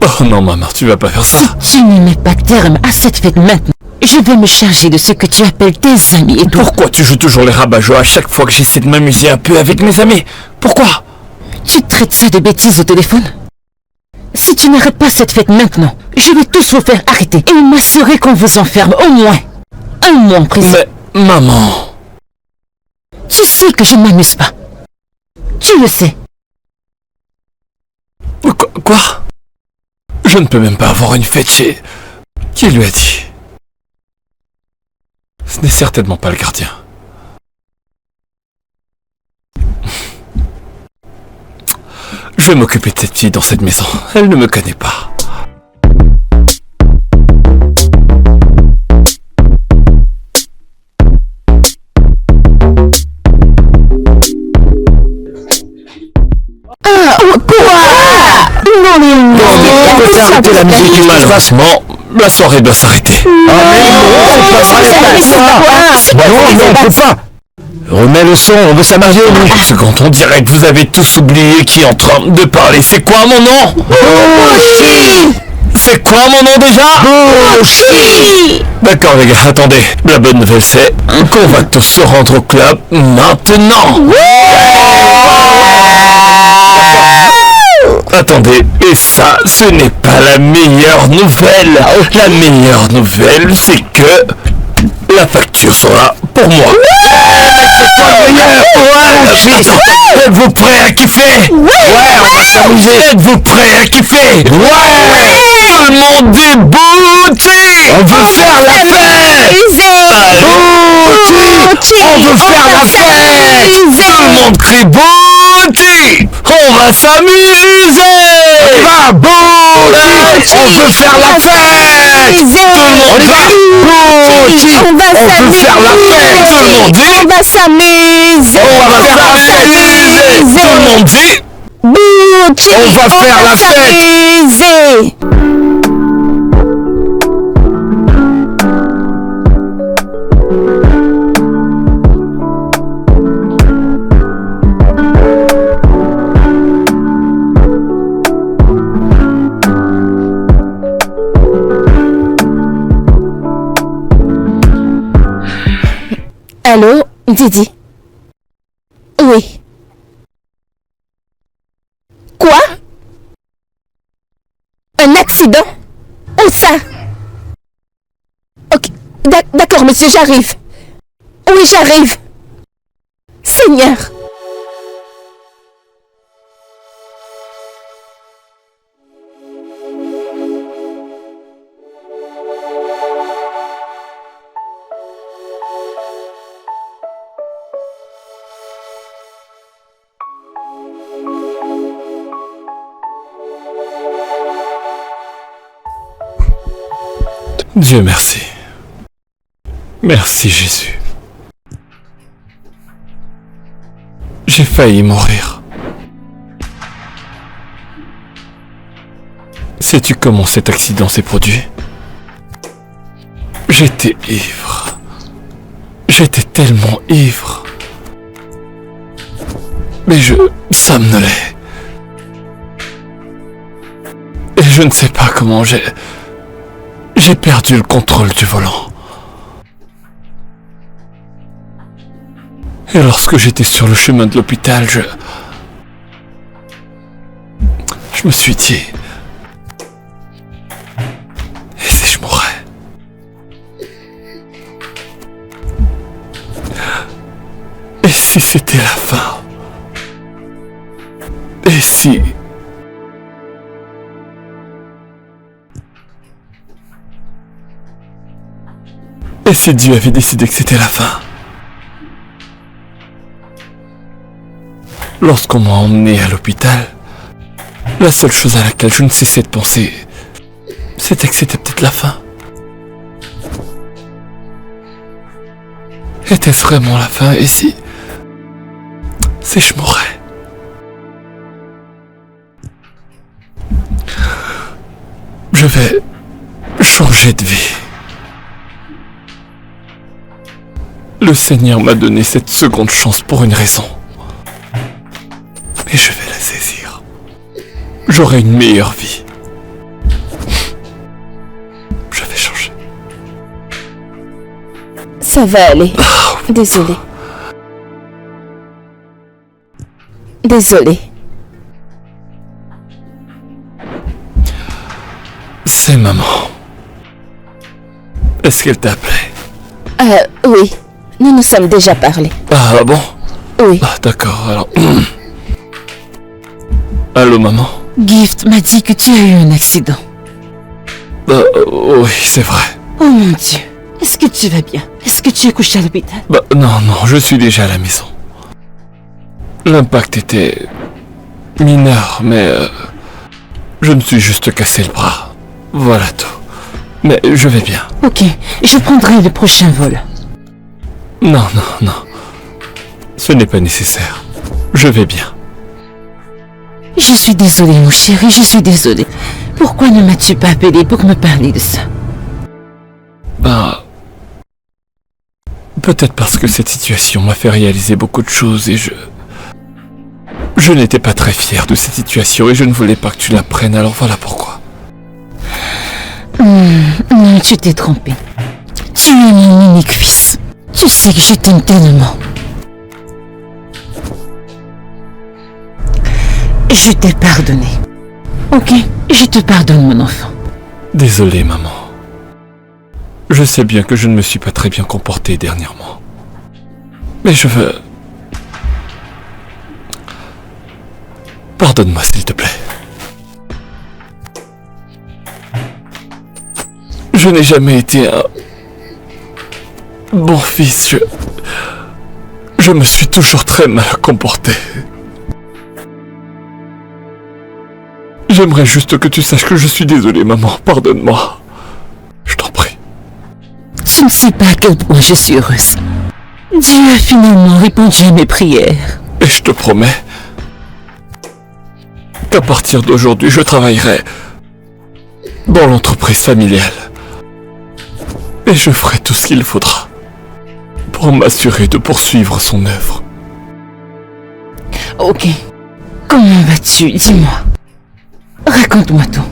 Oh non maman, tu vas pas faire ça. Si tu ne mets pas terme à cette fête maintenant, je vais me charger de ce que tu appelles tes amis et toi. Pourquoi tu joues toujours les rabat-joie à chaque fois que j'essaie de m'amuser un peu avec mes amis? Pourquoi? Tu traites ça de bêtises au téléphone? Si tu n'arrêtes pas cette fête maintenant, je vais tous vous faire arrêter et m'assurer qu'on vous enferme au moins 1 mois en prison. Mais maman... Tu sais que je ne m'amuse pas. Tu le sais. Quoi? Je ne peux même pas avoir une fête chez... Qui lui a dit? Ce n'est certainement pas le gardien. Je vais m'occuper de cette fille dans cette maison. Elle ne me connaît pas. Arrêtez la musique, qu'est-ce qui se passe? Malheureusement, la soirée doit s'arrêter. Non, on peut pas. Remets le son, on veut s'amuser, nous. Une seconde, on dirait que vous avez tous oublié qui est en train de parler. C'est quoi mon nom? C'est quoi mon nom déjà? D'accord les gars, attendez. La bonne nouvelle c'est qu'on va tous se rendre au club maintenant. Attendez, et ça, ce n'est pas la meilleure nouvelle. La meilleure nouvelle, c'est que la facture sera pour moi. Êtes-vous prêts à kiffer? Ouais, on va s'amuser. Êtes-vous prêts à kiffer? Ouais. Tout le monde dit Butchie. On veut faire la fête. Butchie. On veut faire la fête. Tout le monde crie Butchie. On va s'amuser. On va Butchie. On veut faire la fête. Tout le monde dit Butchie. On veut faire la fête. Tout le monde dit. On va s'amuser. On va s'amuser. Tout le monde dit. Butchie. On va faire la fête. s'amuser. Allô, Didi? Oui. Quoi? Un accident? Où ça? Ok, d'accord, monsieur, j'arrive. Oui, j'arrive. Seigneur. Dieu merci. Merci Jésus. J'ai failli mourir. Sais-tu comment cet accident s'est produit? J'étais ivre. J'étais tellement ivre. Mais je somnolais. Et je ne sais pas comment j'ai perdu le contrôle du volant. Et lorsque j'étais sur le chemin de l'hôpital, je me suis dit... Et si je mourais? Et si c'était la fin? Et si... Et si Dieu avait décidé que c'était la fin? Lorsqu'on m'a emmené à l'hôpital, la seule chose à laquelle je ne cessais de penser, c'était que c'était peut-être la fin. Était-ce vraiment la fin? Et si je mourais? Je vais changer de vie. Le Seigneur m'a donné cette seconde chance pour une raison. Et je vais la saisir. J'aurai une meilleure vie. Je vais changer. Ça va aller. Désolé. Désolé. C'est maman. Est-ce qu'elle t'a appelé? Oui. Nous nous sommes déjà parlé. Ah bon? Oui. Ah, d'accord, alors... Allô, maman? Gift m'a dit que tu as eu un accident. Oui, c'est vrai. Oh mon Dieu. Est-ce que tu vas bien? Est-ce que tu es couché à l'hôpital? Non, je suis déjà à la maison. L'impact était... mineur, mais... je me suis juste cassé le bras. Voilà tout. Mais je vais bien. Ok, je prendrai le prochain vol. Non. Ce n'est pas nécessaire. Je vais bien. Je suis désolée, mon chéri, je suis désolée. Pourquoi ne m'as-tu pas appelé pour me parler de ça? Peut-être parce que cette situation m'a fait réaliser beaucoup de choses et je n'étais pas très fier de cette situation et je ne voulais pas que tu l'apprennes, alors voilà pourquoi. Non, tu t'es trompé. Tu es mon unique fils. Tu sais que je t'aime tellement. Je t'ai pardonné. Ok, je te pardonne, mon enfant. Désolé, maman. Je sais bien que je ne me suis pas très bien comporté dernièrement. Mais je veux... Pardonne-moi, s'il te plaît. Je n'ai jamais été un... bon fils, je me suis toujours très mal comporté. J'aimerais juste que tu saches que je suis désolé, maman. Pardonne-moi. Je t'en prie. Tu ne sais pas à quel point je suis heureuse. Dieu a finalement répondu à mes prières. Et je te promets qu'à partir d'aujourd'hui, je travaillerai dans l'entreprise familiale. Et je ferai tout ce qu'il faudra pour m'assurer de poursuivre son œuvre. Ok. Comment vas-tu? Dis-moi. Raconte-moi tout.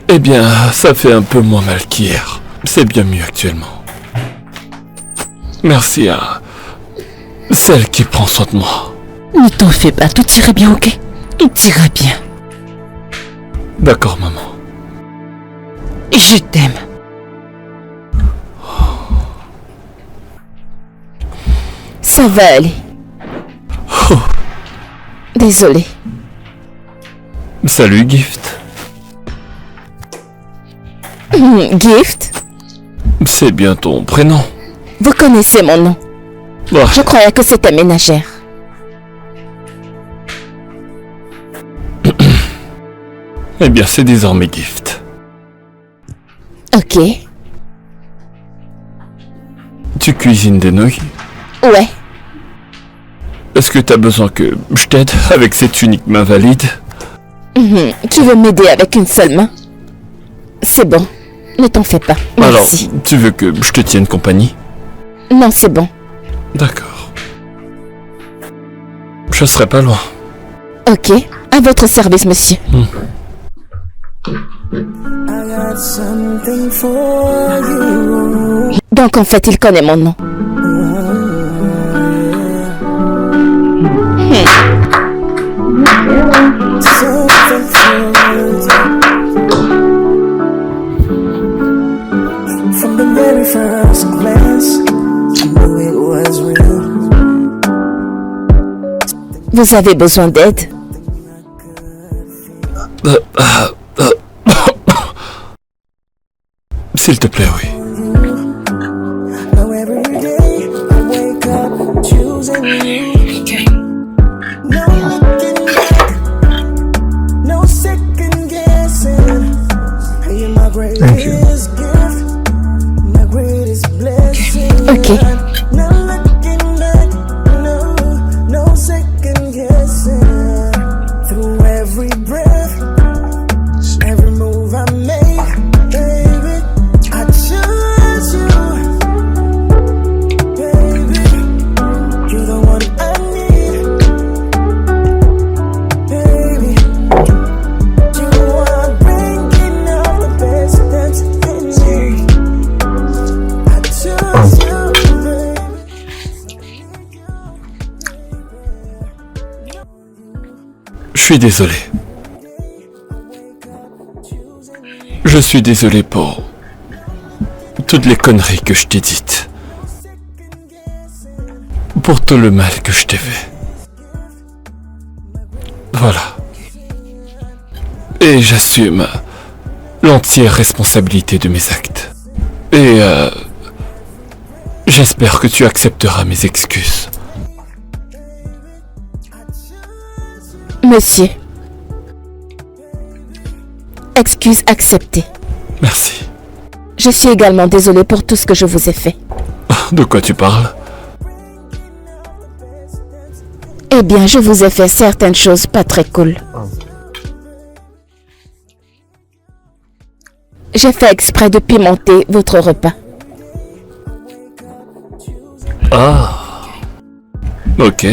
Eh bien, ça fait un peu moins mal qu'hier. C'est bien mieux actuellement. Merci à celle qui prend soin de moi. Ne t'en fais pas, tout ira bien, ok? Tout ira bien. D'accord, maman. Je t'aime. Ça va aller. Désolé. Salut, Gift. Gift? C'est bien ton prénom. Vous connaissez mon nom. Ah, Je croyais que c'était ménagère. Eh bien, c'est désormais Gift. Ok. Tu cuisines des nouilles? Ouais. Est-ce que t'as besoin que je t'aide avec cette unique main valide? Tu veux m'aider avec une seule main? C'est bon. Ne t'en fais pas. Merci. Alors, tu veux que je te tienne compagnie? Non, c'est bon. D'accord. Je serai pas loin. Ok. À votre service, monsieur. I got something for you. Donc, en fait, il connaît mon nom. Something for you. From the very first glance, I knew it was real. Vous avez besoin d'aide? S'il te plaît, oui. Now every day I wake up choosing you. No looking back, no second guessing. You're my greatest gift, my greatest blessing. Ok. No looking back, no second guessing. Through every breath, every move I make, baby, I choose you. Baby, you're the one I need. Baby, you are bringing out the best that's in me. I choose you, Je suis désolé. Je suis désolé pour toutes les conneries que je t'ai dites. Pour tout le mal que je t'ai fait. Voilà. Et j'assume l'entière responsabilité de mes actes. Et j'espère que tu accepteras mes excuses. Monsieur. Excuse acceptée. Merci. Je suis également désolée pour tout ce que je vous ai fait. De quoi tu parles? Eh bien, je vous ai fait certaines choses pas très cool. J'ai fait exprès de pimenter votre repas. Ah. Ok.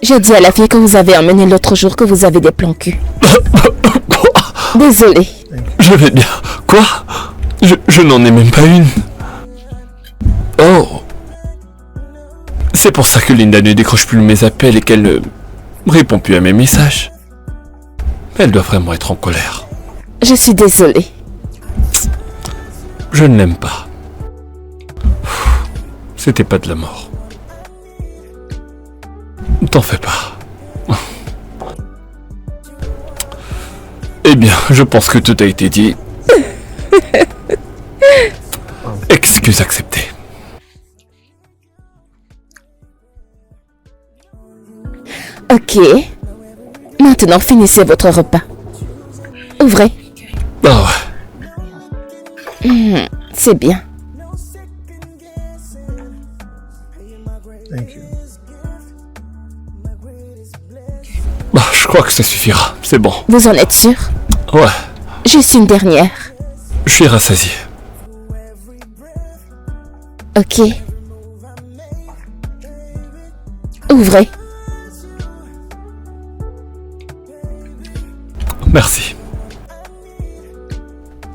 J'ai dit à la fille que vous avez emmenée l'autre jour que vous avez des plans cul. Désolée. Je vais bien. Quoi? Je n'en ai même pas une. Oh. C'est pour ça que Linda ne décroche plus mes appels et qu'elle ne répond plus à mes messages. Elle doit vraiment être en colère. Je suis désolée. Je ne l'aime pas. C'était pas de la mort. T'en fais pas. Eh bien, je pense que tout a été dit. Excuse acceptée. Ok. Maintenant, finissez votre repas. Ouvrez. Ah ouais. C'est bien. Bah, je crois que ça suffira. C'est bon. Vous en êtes sûr? Ouais. Juste une dernière. Je suis rassasié. Ok. Ouvrez. Merci.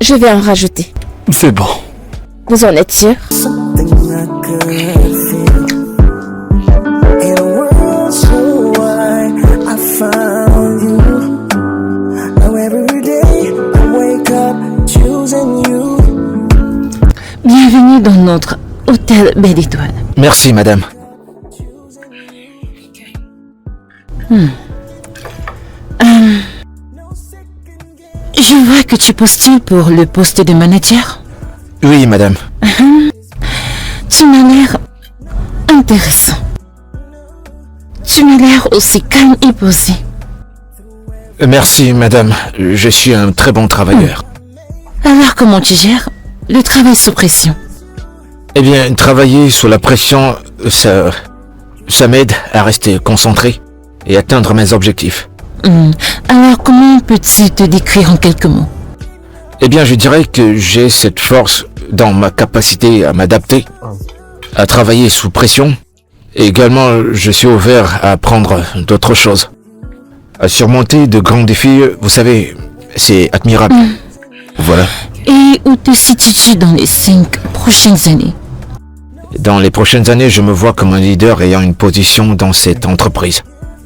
Je vais en rajouter. C'est bon. Vous en êtes sûr? something I could feel. In a world so wide, I found you. Now every day I wake up choosing you. Bienvenue dans notre hôtel Belle Étoile. Merci, madame. Je vois que tu postules pour le poste de manager. Oui, madame. Tu m'as l'air intéressant. Tu m'as l'air aussi calme et posé. Merci, madame. Je suis un très bon travailleur. Alors comment tu gères le travail sous pression? Eh bien, travailler sous la pression, ça m'aide à rester concentré et atteindre mes objectifs. Alors comment peux-tu te décrire en quelques mots? Eh bien, je dirais que j'ai cette force dans ma capacité à m'adapter, à travailler sous pression. Et également, je suis ouvert à apprendre d'autres choses. À surmonter de grands défis, vous savez, c'est admirable. Voilà. Et où te situes-tu dans les 5 prochaines années? Dans les prochaines années, je me vois comme un leader ayant une position dans cette entreprise,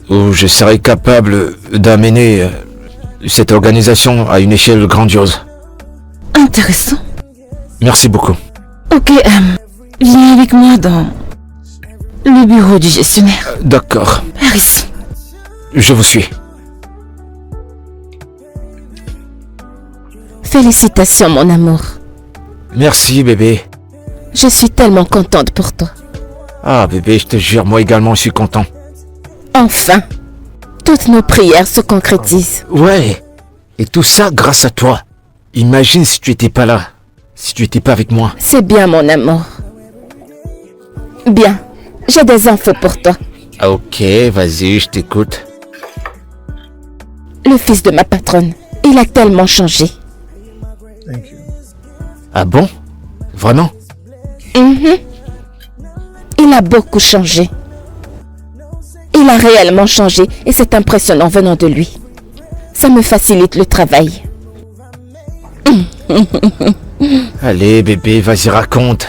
où je serai capable d'amener cette organisation à une échelle grandiose. Intéressant. Merci beaucoup. Ok, viens avec moi dans le bureau du gestionnaire. D'accord. Par ici. Je vous suis. Félicitations, mon amour. Merci, bébé. Je suis tellement contente pour toi. Ah, bébé, je te jure, moi également, je suis content. Enfin, toutes nos prières se concrétisent. Ouais. Et tout ça grâce à toi. Imagine si tu étais pas là. Si tu étais pas avec moi. C'est bien, mon amour. Bien, j'ai des infos pour toi. Ok, vas-y, je t'écoute. Le fils de ma patronne, il a tellement changé. Ah bon? Vraiment? Il a beaucoup changé. Il a réellement changé et c'est impressionnant venant de lui. Ça me facilite le travail. Allez, bébé, vas-y, raconte.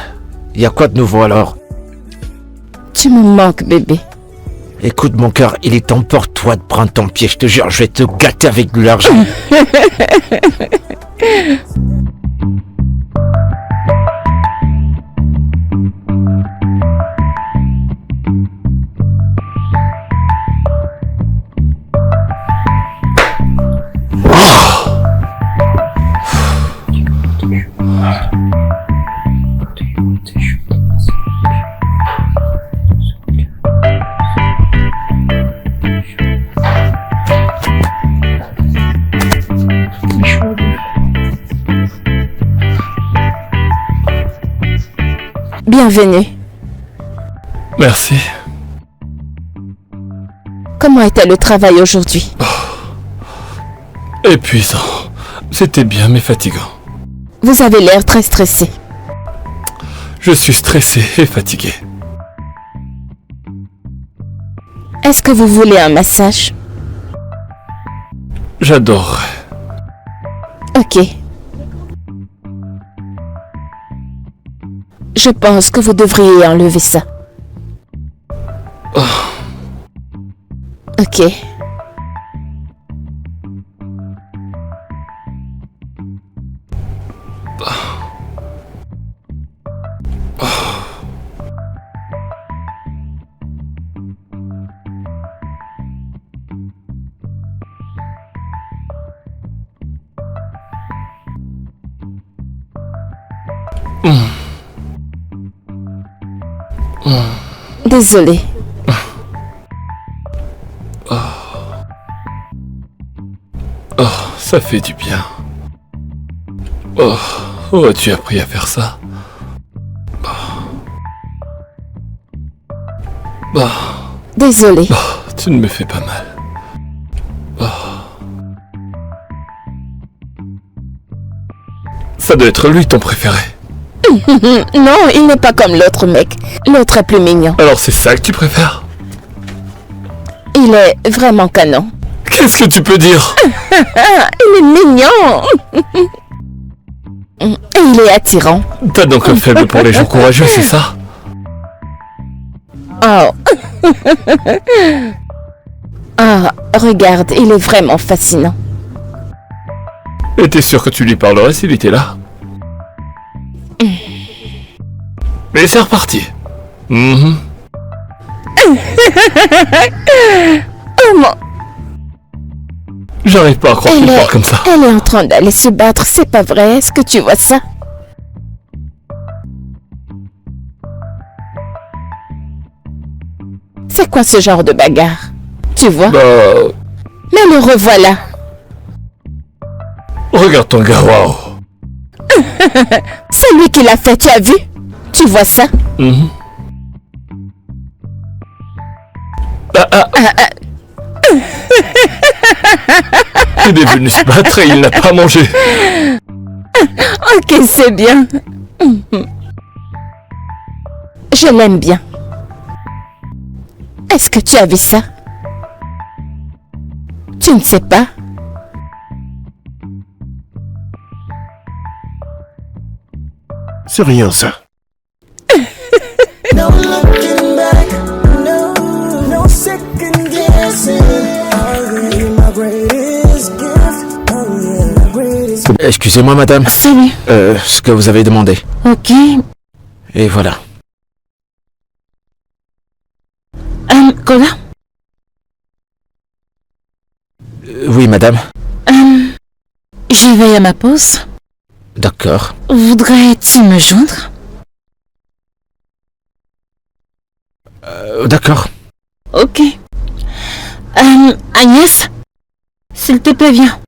Y a quoi de nouveau alors? Tu me manques, bébé. Écoute, mon cœur, il est temps pour toi de prendre ton pied, je te jure, je vais te gâter avec de l'argent. Bienvenue. Merci. Comment était le travail aujourd'hui? Épuisant. C'était bien, mais fatigant. Vous avez l'air très stressé. Je suis stressé et fatigué. Est-ce que vous voulez un massage? J'adorerais. Ok. Je pense que vous devriez enlever ça. Ok. Désolé. Oh, ça fait du bien. Oh, où as-tu appris à faire ça? Désolé. Tu ne me fais pas mal. Ça doit être lui ton préféré. Non, il n'est pas comme l'autre mec. L'autre est plus mignon. Alors c'est ça que tu préfères? Il est vraiment canon. Qu'est-ce que tu peux dire? Il est mignon. Et il est attirant. T'as donc un faible pour les gens courageux, c'est ça? Oh. Ah, regarde, il est vraiment fascinant. Et t'es sûr que tu lui parlerais s'il était là? Mais c'est reparti. Oh mon... J'arrive pas à croire qu'il parle comme ça. Elle est en train d'aller se battre, c'est pas vrai? Est-ce que tu vois ça? C'est quoi ce genre de bagarre? Tu vois? Bah... Mais le revoilà. Regarde ton gars, waouh. C'est lui qui l'a fait, tu as vu? Tu vois ça? Mhm. Il est venu se battre et il n'a pas mangé. Ok, c'est bien. Je l'aime bien. Est-ce que tu as vu ça? Tu ne sais pas? C'est rien ça. No looking back, no second guessing. Oh yeah, you're my greatest gift. Oh yeah, my greatest. Excusez-moi, madame. Salut. Ce que vous avez demandé. Ok. Et voilà. Cola? Oui, madame. J'y vais à ma pause. D'accord. Voudrais-tu me joindre? D'accord. Ok. Agnès? S'il te plaît, viens.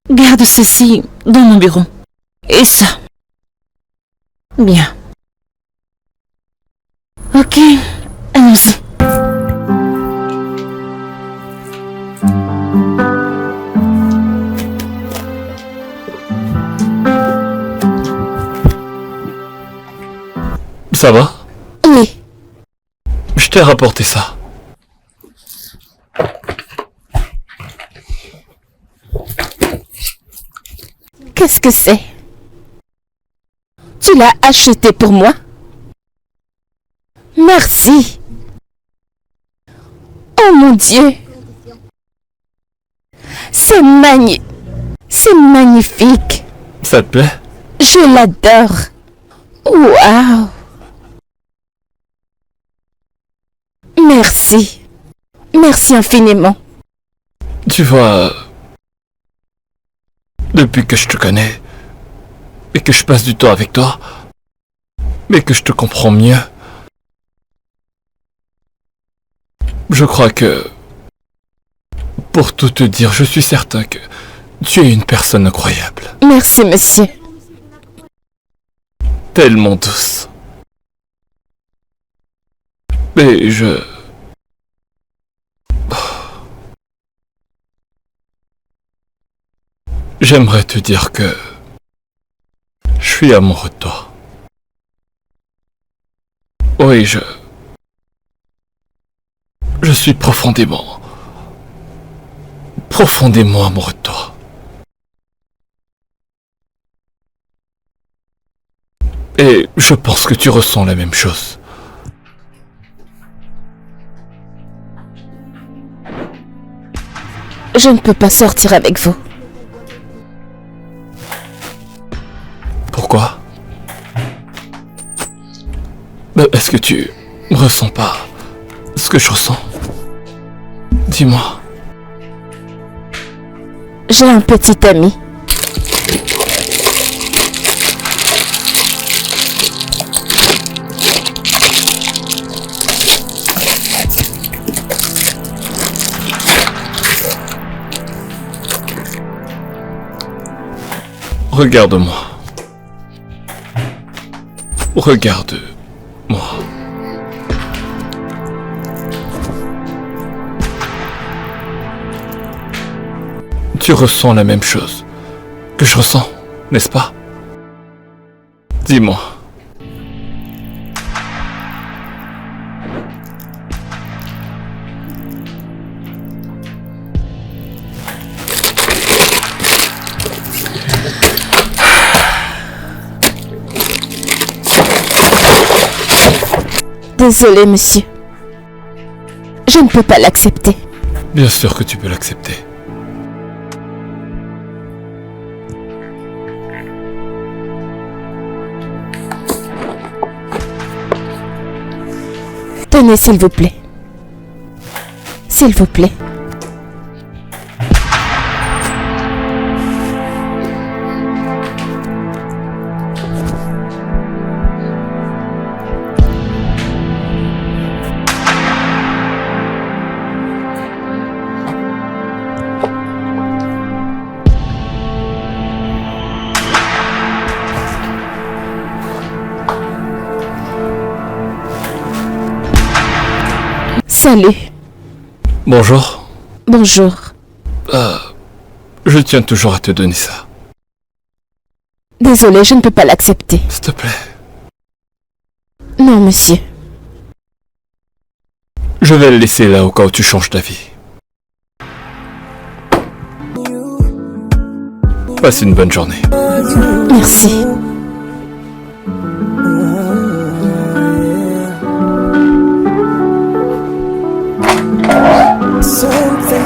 Garde ceci dans mon bureau. Et ça. Bien. Ok, allons-y. Ça va? Oui. Je t'ai rapporté ça. Qu'est-ce que c'est? Tu l'as acheté pour moi? Merci. Oh mon Dieu. C'est magnifique. Ça te plaît? Je l'adore. Waouh. Merci. Merci infiniment. Tu vois, depuis que je te connais, et que je passe du temps avec toi, mais que je te comprends mieux, je crois que, pour tout te dire, je suis certain que tu es une personne incroyable, Merci, monsieur. tellement douce. Mais j'aimerais te dire que je suis amoureux de toi. Oui, je suis profondément amoureux de toi. Et je pense que tu ressens la même chose. Je ne peux pas sortir avec vous. Pourquoi? Est-ce que tu ressens pas ce que je ressens? Dis-moi. J'ai un petit ami. Regarde-moi. Regarde-moi. Tu ressens la même chose que je ressens, n'est-ce pas? Dis-moi. Désolé, monsieur. Je ne peux pas l'accepter. Bien sûr que tu peux l'accepter. Tenez, s'il vous plaît. S'il vous plaît. Salut. Bonjour. Bonjour. Je tiens toujours à te donner ça. Désolée, je ne peux pas l'accepter. S'il te plaît. Non, monsieur. Je vais le laisser là au cas où tu changes d'avis. Passe une bonne journée. Merci. Something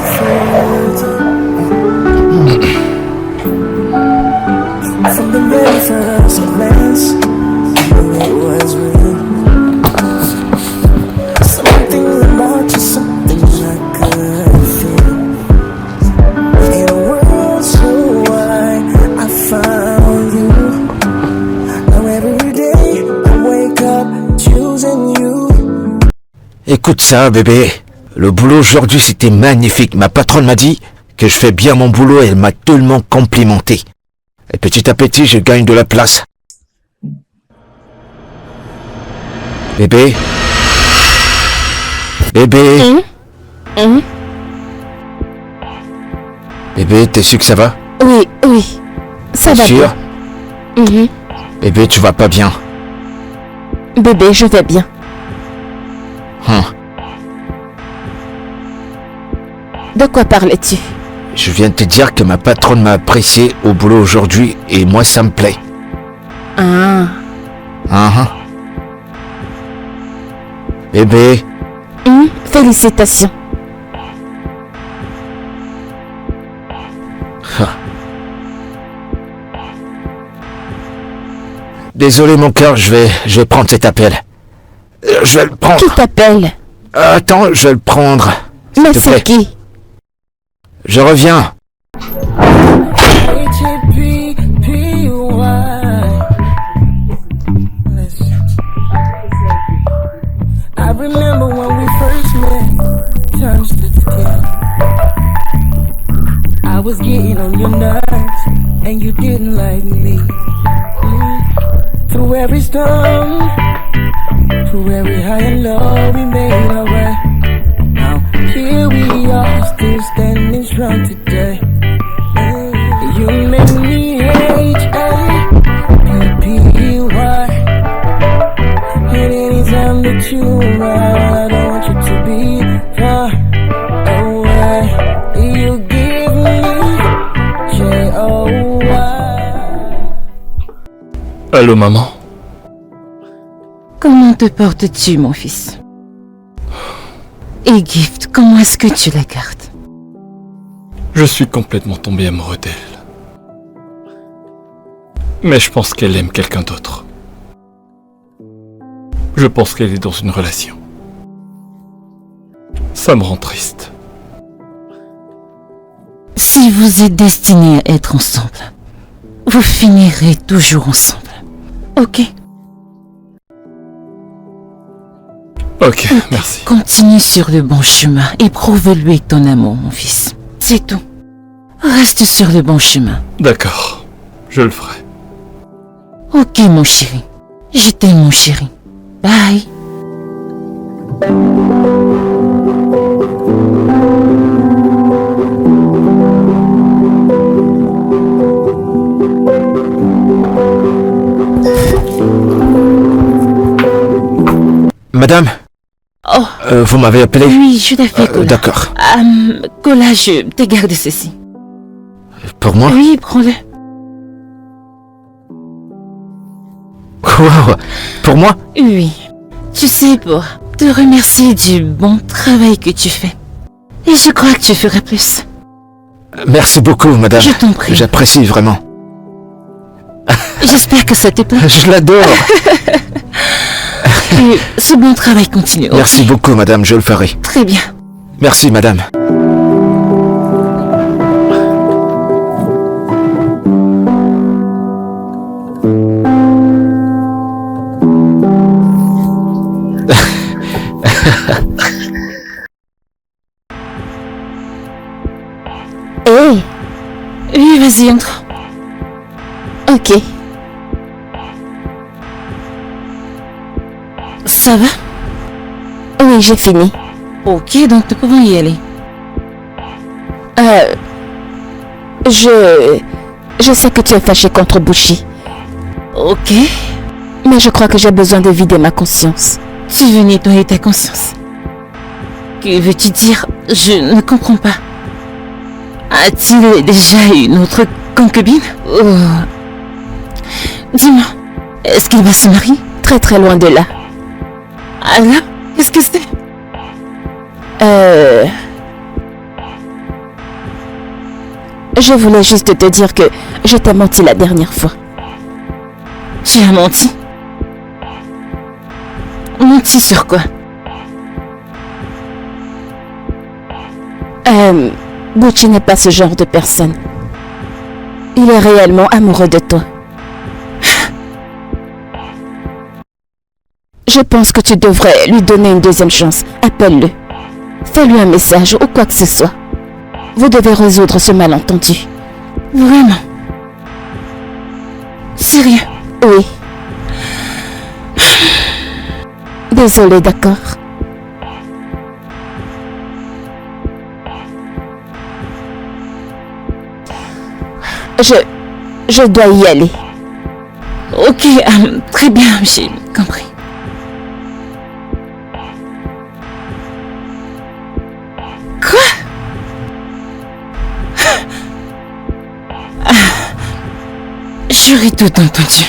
from the very first glance, it was real. Something about you, something I could feel. In a world so wide, I found you. Now every day I wake up choosing you. Écoute ça, bébé. Le boulot aujourd'hui, c'était magnifique. Ma patronne m'a dit que je fais bien mon boulot et elle m'a tellement complimenté. Et petit à petit, je gagne de la place. Bébé. Bébé. Bébé, t'es sûr que ça va? Oui, oui. Ça va sûr? bien. Mhm. Bébé, tu vas pas bien. Bébé, je vais bien. De quoi parlais-tu? Je viens de te dire que ma patronne m'a apprécié au boulot aujourd'hui et moi ça me plaît. Ah. Bébé, Félicitations. désolé mon cœur, je vais prendre cet appel. Je vais le prendre. Qui t'appelle? Attends, je vais le prendre. S'il Mais te c'est plaît. qui? Je reviens. I remember when we first met, times stood still. I was getting on your nerves, and you didn't like me. Through every storm, through every high and low, we made our way. Now here we are, still standing strong today. You made me H-A-P-P-Y. And anytime that you arrive, I don't want you to be far away. You give me J-O-Y. Allô, maman? Comment te portes-tu, mon fils? Et Gift, comment est-ce que tu la gardes? Je suis complètement tombé amoureux d'elle. Mais je pense qu'elle aime quelqu'un d'autre. Je pense qu'elle est dans une relation. Ça me rend triste. Si vous êtes destinés à être ensemble, vous finirez toujours ensemble. Ok? Ok, merci. Continue sur le bon chemin et prouve-lui ton amour, mon fils. C'est tout. Reste sur le bon chemin. D'accord, je le ferai. Ok, mon chéri. Je t'aime, mon chéri. Bye. Madame, Oh, vous m'avez appelé? oui, je l'ai fait, Kola. D'accord. Kola, je te garde ceci. Pour moi? Oui, prends-le. Wow. Pour moi? Oui. Tu sais, pour te remercier du bon travail que tu fais. Et je crois que tu ferais plus. Merci beaucoup, madame. Je t'en prie. J'apprécie vraiment. J'espère que ça te plaît. Je l'adore. Et ce bon travail continue. ok? Merci beaucoup, madame, je le ferai. Très bien. Merci, madame. Hé, Oui, vas-y, entre. ok. Ça va? Oui, j'ai fini. Ok, donc nous pouvons y aller. Je sais que tu es fâché contre Bushi, Ok. mais je crois que j'ai besoin de vider ma conscience. Tu veux nettoyer ta conscience. Que veux-tu dire? Je ne comprends pas. A-t-il déjà une autre concubine? Dis-moi, est-ce qu'il va se marier? Très très loin de là. Alors, qu'est-ce que c'est? Je voulais juste te dire que je t'ai menti la dernière fois. Tu as menti? Menti sur quoi? Bushi n'est pas ce genre de personne. Il est réellement amoureux de toi. Je pense que tu devrais lui donner une deuxième chance. Appelle-le. Fais-lui un message ou quoi que ce soit. Vous devez résoudre ce malentendu. Vraiment? Sérieux? Oui. Désolée, d'accord? Je dois y aller. Ok, très bien, j'ai compris. Quoi? J'aurais tout entendu.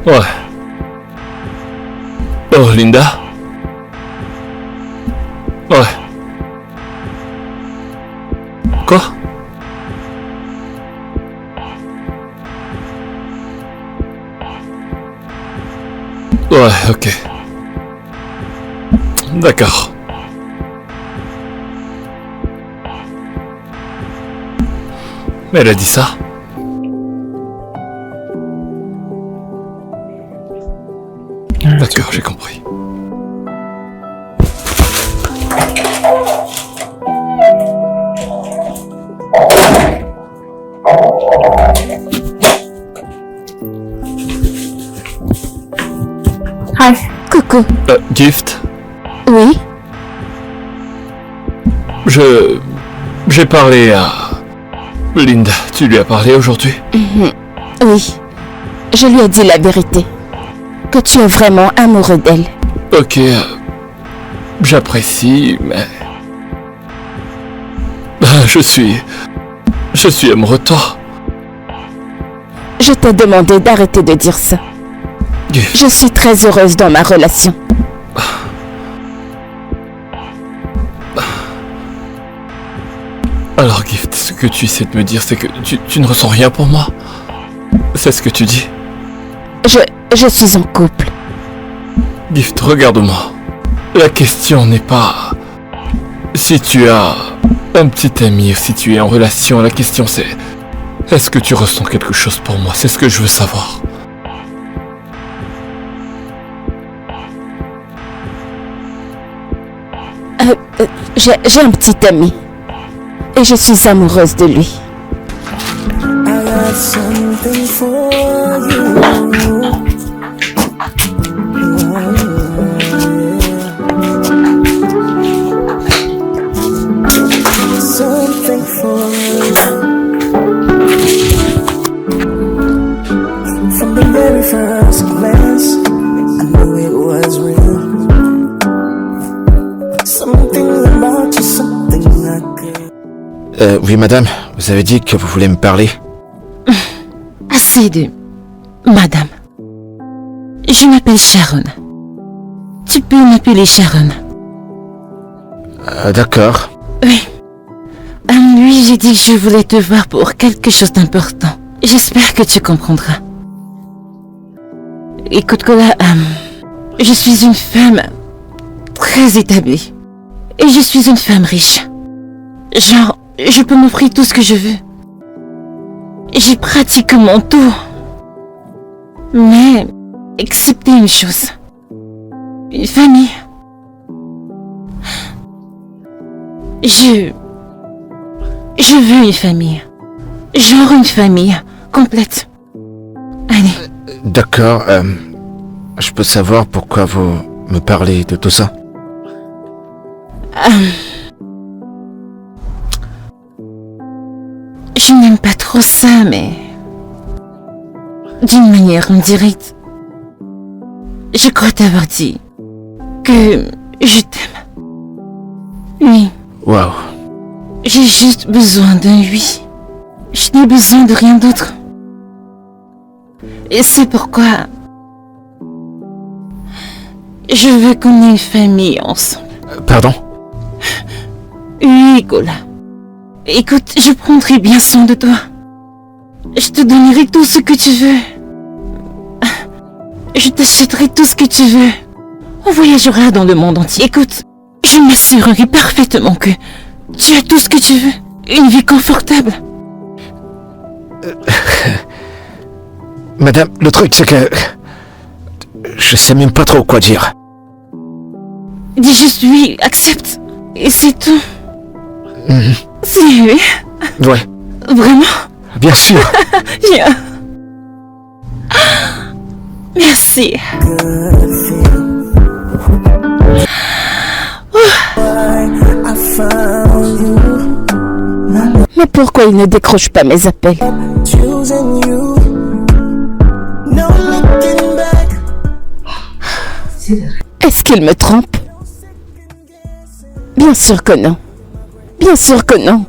Ouais. Oh, Linda? Ouais. Quoi? Ouais, ok. D'accord. Mais elle a dit ça. D'accord, j'ai compris. Hi. Coucou. Gift, Oui? j'ai parlé à Linda. Tu lui as parlé aujourd'hui? Oui. Je lui ai dit la vérité. Que tu es vraiment amoureux d'elle. Ok, j'apprécie, mais... Je suis amoureux de toi. Je t'ai demandé d'arrêter de dire ça. Gift. Je suis très heureuse dans ma relation. Alors Gift, ce que tu essaies de me dire, c'est que tu ne ressens rien pour moi? C'est ce que tu dis? Je suis en couple. Gift, regarde-moi. La question n'est pas si tu as un petit ami ou si tu es en relation. La question c'est, est-ce que tu ressens quelque chose pour moi? C'est ce que je veux savoir. J'ai un petit ami. Et je suis amoureuse de lui. I got something for you. Something for you. From the very first glance, I knew it was real. Something about you, something I could. Oui, madame, vous avez dit que vous voulez me parler. Assez de... Madame. Je m'appelle Sharon. Tu peux m'appeler Sharon. D'accord. Oui. Oui, j'ai dit que je voulais te voir pour quelque chose d'important. J'espère que tu comprendras. Écoute, Kola, je suis une femme très établie. Et je suis une femme riche. Genre, je peux m'offrir tout ce que je veux. J'ai pratiquement tout. Mais, excepté une chose. Une famille. Je veux une famille. Genre une famille complète. Allez. D'accord, je peux savoir pourquoi vous me parlez de tout ça? Je n'aime pas trop ça, mais... d'une manière indirecte, je crois t'avoir dit que je t'aime. Oui, Waouh. j'ai juste besoin d'un oui. Je n'ai besoin de rien d'autre. Et c'est pourquoi je veux qu'on ait une famille ensemble. Pardon? Oui, Gola. Écoute, je prendrai bien soin de toi. Je te donnerai tout ce que tu veux. Je t'achèterai tout ce que tu veux. On voyagera dans le monde entier. Écoute, je m'assurerai parfaitement que tu as tout ce que tu veux. Une vie confortable. Madame, le truc c'est que... je sais même pas trop quoi dire. Dis juste oui, accepte. Et c'est tout. C'est oui. Ouais, Vraiment? bien sûr. Bien. Merci. I found you, Mais pourquoi il ne décroche pas mes appels? choosing you. No looking back. Est-ce qu'il me trompe? Bien sûr que non. Bien sûr que non.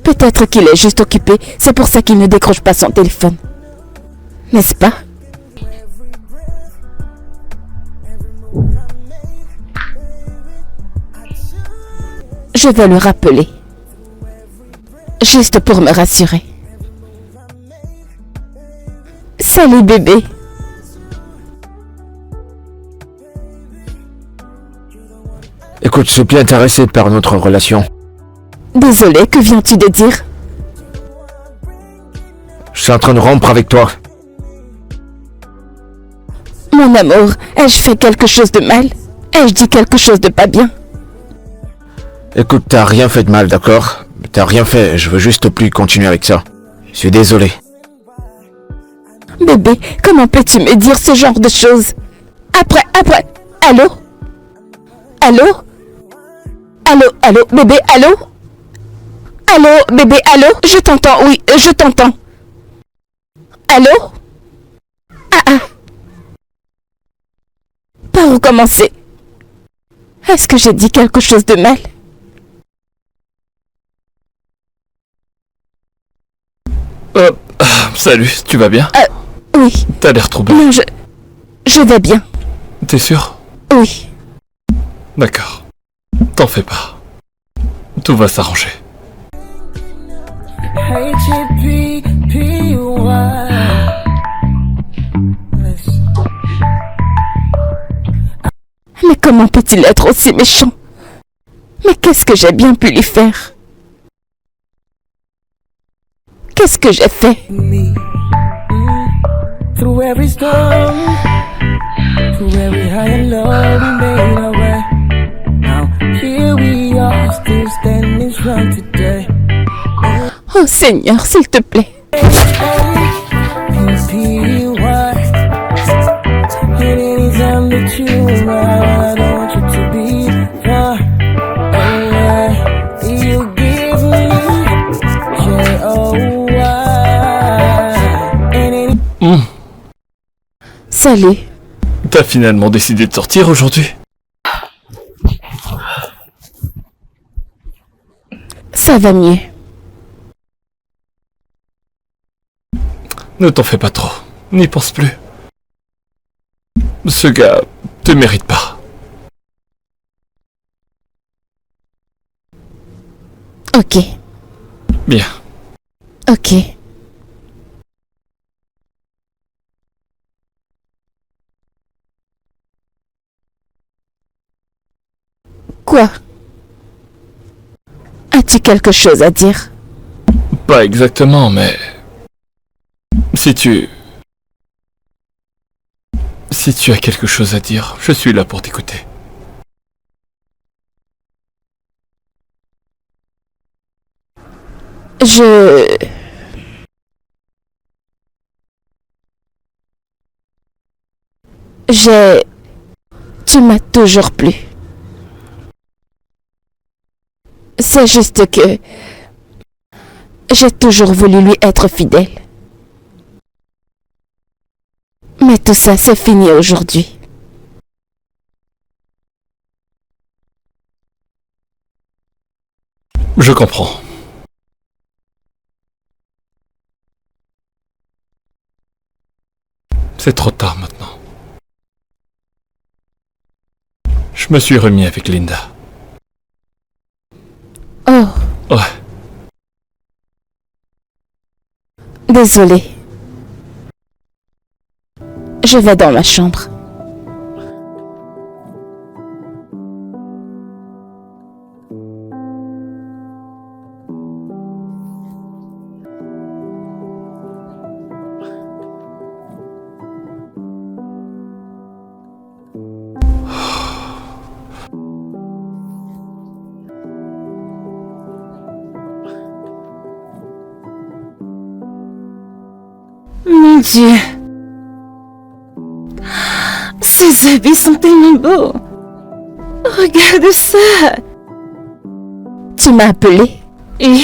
Peut-être qu'il est juste occupé, c'est pour ça qu'il ne décroche pas son téléphone. N'est-ce pas? Je vais le rappeler. Juste pour me rassurer. Salut bébé. Écoute, je suis plus intéressé par notre relation. Désolé, que viens-tu de dire? Je suis en train de rompre avec toi. Mon amour, ai-je fait quelque chose de mal? Ai-je dit quelque chose de pas bien? Écoute, t'as rien fait de mal, d'accord? T'as rien fait, je veux juste plus continuer avec ça. Je suis désolé. Bébé, comment peux-tu me dire ce genre de choses? Après, allô? Allô? Allô, bébé, allô? Allô, bébé, allô? Je t'entends, oui, je t'entends. Allô? Ah. Par où commencer? Est-ce que j'ai dit quelque chose de mal? Salut, tu vas bien? Oui, T'as l'air troublé. non, je vais bien. T'es sûr? Oui, D'accord. T'en fais pas. Tout va s'arranger. H-A-P-P-Y. mais comment peut-il être aussi méchant? Mais qu'est-ce que j'ai bien pu lui faire? Qu'est-ce que j'ai fait? Me. Through every storm, through every high and low, we made our way. Now here we are, still standing strong today. Oh Seigneur, s'il te plaît. P-P-Y. And anytime that you are, I don't want you to be far away. You give me J-O-Y. And any Salut. T'as finalement décidé de sortir aujourd'hui? Ça va mieux. Ne t'en fais pas trop. N'y pense plus. Ce gars te mérite pas. Ok, Bien. ok. Quoi? As-tu quelque chose à dire? Pas exactement, mais... Si tu as quelque chose à dire, je suis là pour t'écouter. Tu m'as toujours plu. C'est juste que j'ai toujours voulu lui être fidèle. Mais tout ça, c'est fini aujourd'hui. Je comprends. C'est trop tard maintenant. Je me suis remis avec Linda. Oh, Ouais, désolée. Je vais dans ma chambre. Mon Dieu. Ces habits sont tellement beaux. Regarde ça. Tu m'as appelé? Et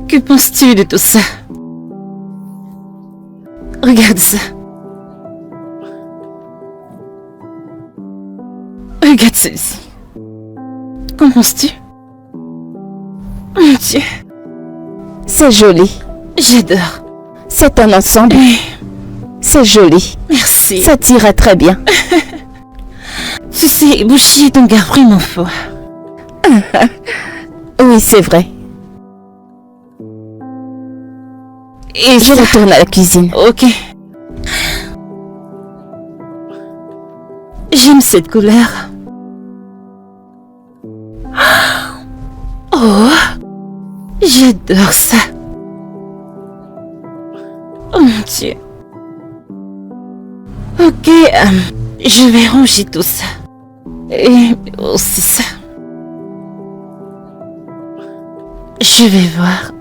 que penses-tu de tout ça? Regarde ça. Regarde celle-ci. Qu'en penses-tu? Mon Dieu, C'est joli. j'adore. C'est un ensemble. C'est joli. Merci. Ça t'ira très bien. Tu sais, Bouchi est un gars vraiment fort. Oui, c'est vrai. Et Je retourne à la cuisine. Ok. J'aime cette couleur. Oh, j'adore ça. Oh mon Dieu. Ok, je vais ranger tout ça. Et aussi ça. Je vais voir.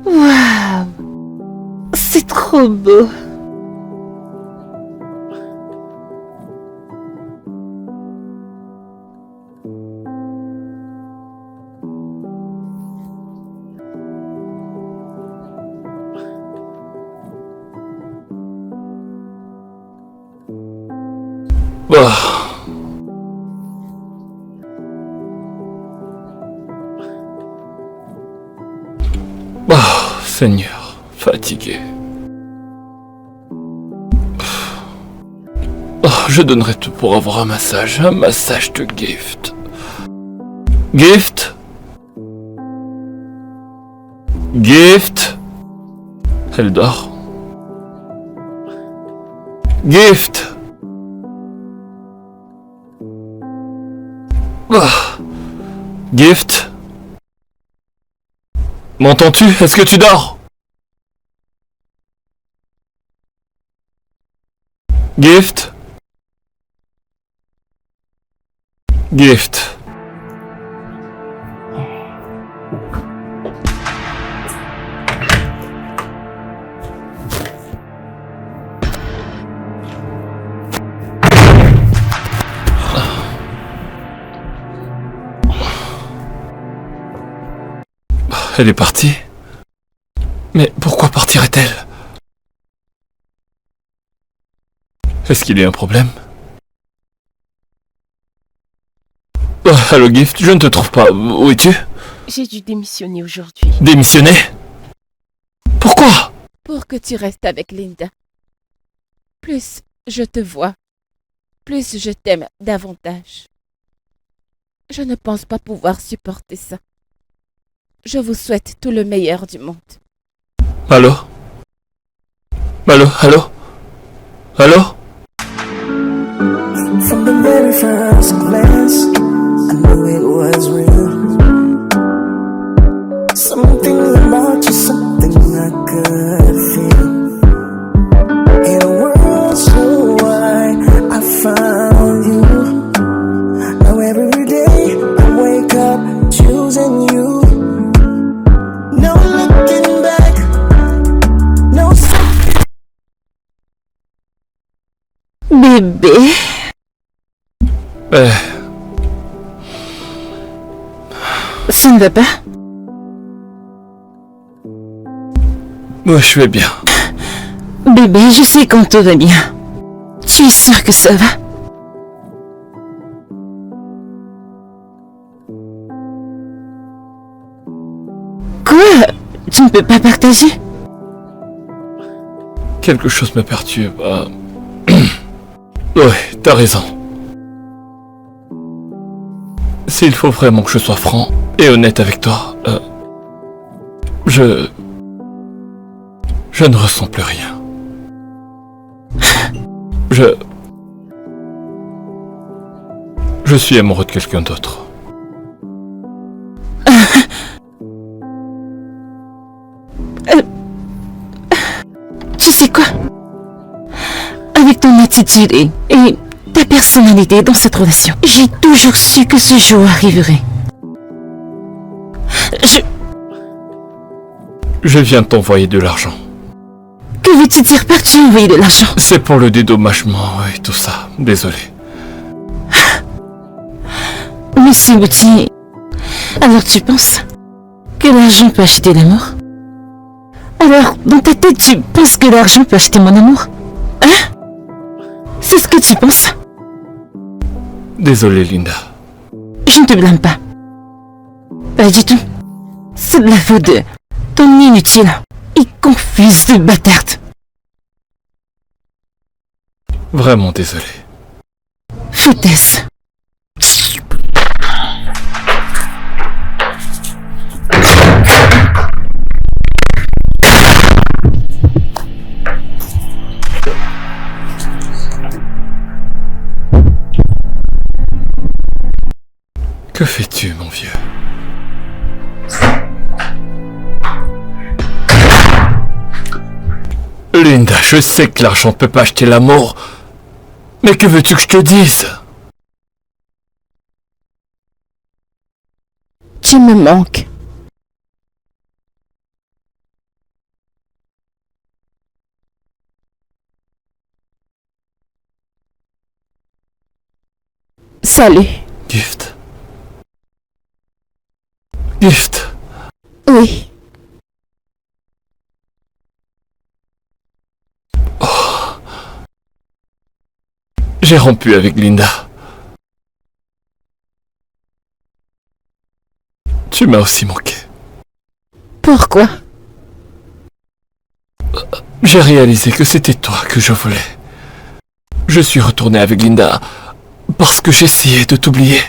Waouh, c'est trop beau. bah, Seigneur, fatigué. Oh, je donnerais tout pour avoir un massage de Gift. Gift? Gift? Elle dort. Gift? Ah. Gift? M'entends-tu? Est-ce que tu dors? Gift? Gift? Elle est partie? Mais pourquoi partirait-elle? Est-ce qu'il y a un problème? Allô Gift, je ne te trouve pas. Où es-tu? J'ai dû démissionner aujourd'hui. Démissionner? Pourquoi? Pour que tu restes avec Linda. Plus je te vois, plus je t'aime davantage. Je ne pense pas pouvoir supporter ça. Je vous souhaite tout le meilleur du monde. Allô? Allô? Allô? Allô? From the very first glance, I knew it was real. Something about you, something I could feel. In a world so wide, I found you. Now every day I wake up choosing you. No looking back, no. Bébé. Ça ne va pas? Moi, je vais bien. Bébé, je sais quand tout va bien. Tu es sûr que ça va? Quoi? Tu ne peux pas partager? Quelque chose me perturbe. Ouais, t'as raison. S'il faut vraiment que je sois franc et honnête avec toi, je ne ressens plus rien. Je suis amoureux de quelqu'un d'autre. Tu sais quoi? Avec ton attitude et ta personnalité dans cette relation, j'ai toujours su que ce jour arriverait. Je viens de t'envoyer de l'argent. Que veux-tu dire par tu as envoyé de l'argent? C'est pour le dédommagement et tout ça. Désolé. Monsieur Boutier, alors tu penses que l'argent peut acheter l'amour? Alors, dans ta tête, tu penses que l'argent peut acheter mon amour? Hein? C'est ce que tu penses? Désolé, Linda. Je ne te blâme pas. Pas du tout. C'est de la faute de ton inutile et confuse de bâtarde. Vraiment désolé. Foutaise. Que fais-tu, mon vieux? Linda, je sais que l'argent peut pas acheter l'amour. Mais que veux-tu que je te dise? Tu me manques. Salut. Gift. Gift. Oui. J'ai rompu avec Linda. Tu m'as aussi manqué. Pourquoi? J'ai réalisé que c'était toi que je voulais. Je suis retourné avec Linda parce que j'essayais de t'oublier.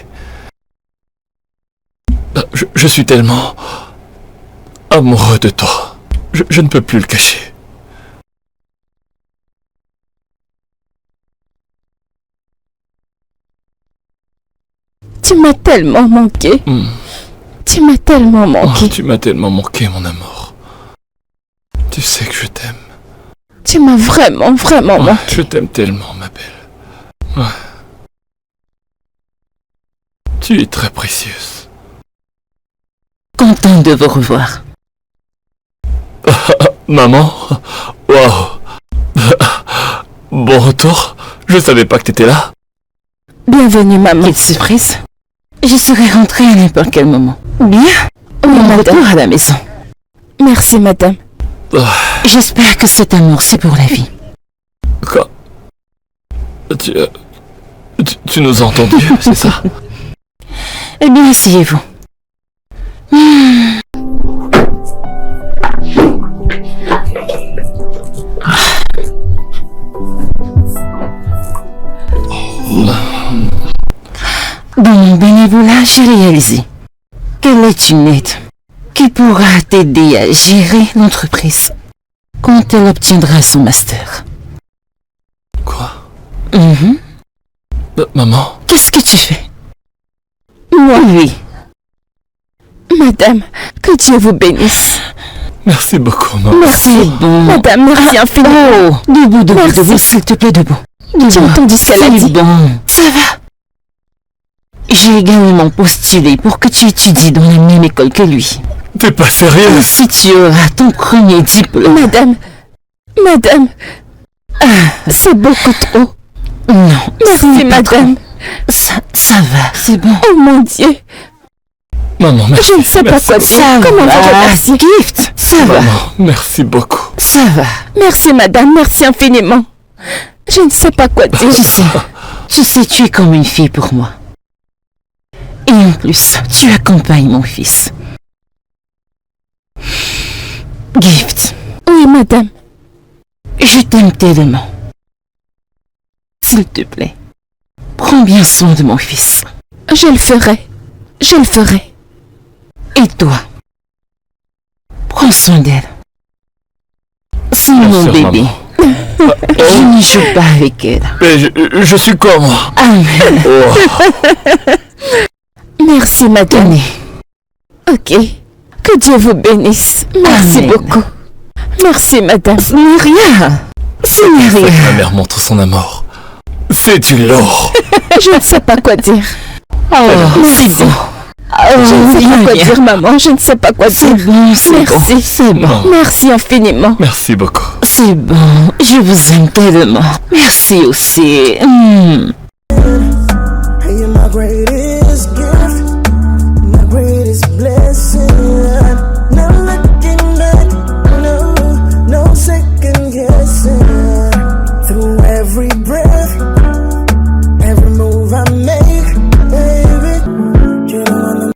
Je suis tellement amoureux de toi. Je ne peux plus le cacher. Tu m'as tellement manqué. Tu m'as tellement manqué. Oh, tu m'as tellement manqué, mon amour. Tu sais que je t'aime. Tu m'as vraiment, vraiment manqué. Je t'aime tellement, ma belle. Ouais. Tu es très précieuse. Content de vous revoir. Maman? Waouh. Bon retour. Je savais pas que t'étais là. Bienvenue, maman. Quelle surprise. Je serai rentrée à n'importe quel moment. Bien? Oui, Mon madame. retour à la maison. Merci, madame. J'espère que cet amour, c'est pour la vie. Quoi? Tu nous as entendus, c'est ça? Eh bien, asseyez-vous. Dans mon bénévolat, j'ai réalisé qu'elle est une aide qui pourra t'aider à gérer l'entreprise quand elle obtiendra son master. Quoi? Maman? Qu'est-ce que tu fais? Moi? Oui. Madame, que Dieu vous bénisse. Merci beaucoup, maman. Merci. C'est bon. Madame, merci infiniment. Oh, debout, Merci. debout, s'il te plaît, debout. Tu as entendu ce qu'elle a C'est dit? bon. Ça va? J'ai également postulé pour que tu étudies dans la même école que lui. T'es pas sérieuse? Ainsi tu auras ton premier diplôme. Madame, c'est beaucoup trop. Non, ce Merci, n'est pas madame. trop. Ça va, c'est bon. Oh mon Dieu. Maman, merci. Je ne sais pas merci quoi beaucoup. dire. Comment vous remercier? Gift, ça va, Maman, merci beaucoup. ça va. Merci, madame. Merci infiniment. Je ne sais pas quoi dire. Tu sais, tu es comme une fille pour moi. Et en plus, tu accompagnes mon fils. Gift, Oui, madame. je t'aime tellement. S'il te plaît, prends bien soin de mon fils. Je le ferai. Je le ferai. Et toi, prends soin d'elle. C'est mon sûr, bébé. Je n'y joue pas avec elle. Mais je suis quoi, moi? Amen. Oh. Merci, madame. Tenez. Ok. Que Dieu vous bénisse. Merci Amen. beaucoup. Merci, madame. Ce n'est rien. Ce n'est C'est que rien. ma mère montre son amour. C'est du lourd. Je ne sais pas quoi dire. Oh, c'est bon. Je ne sais pas quoi dire, maman. Je ne sais pas quoi C'est dire. bon, c'est bon. Merci. C'est bon. Non. Merci infiniment. Merci beaucoup. C'est bon. Je vous aime tellement. Merci aussi. Hey, you're my greatest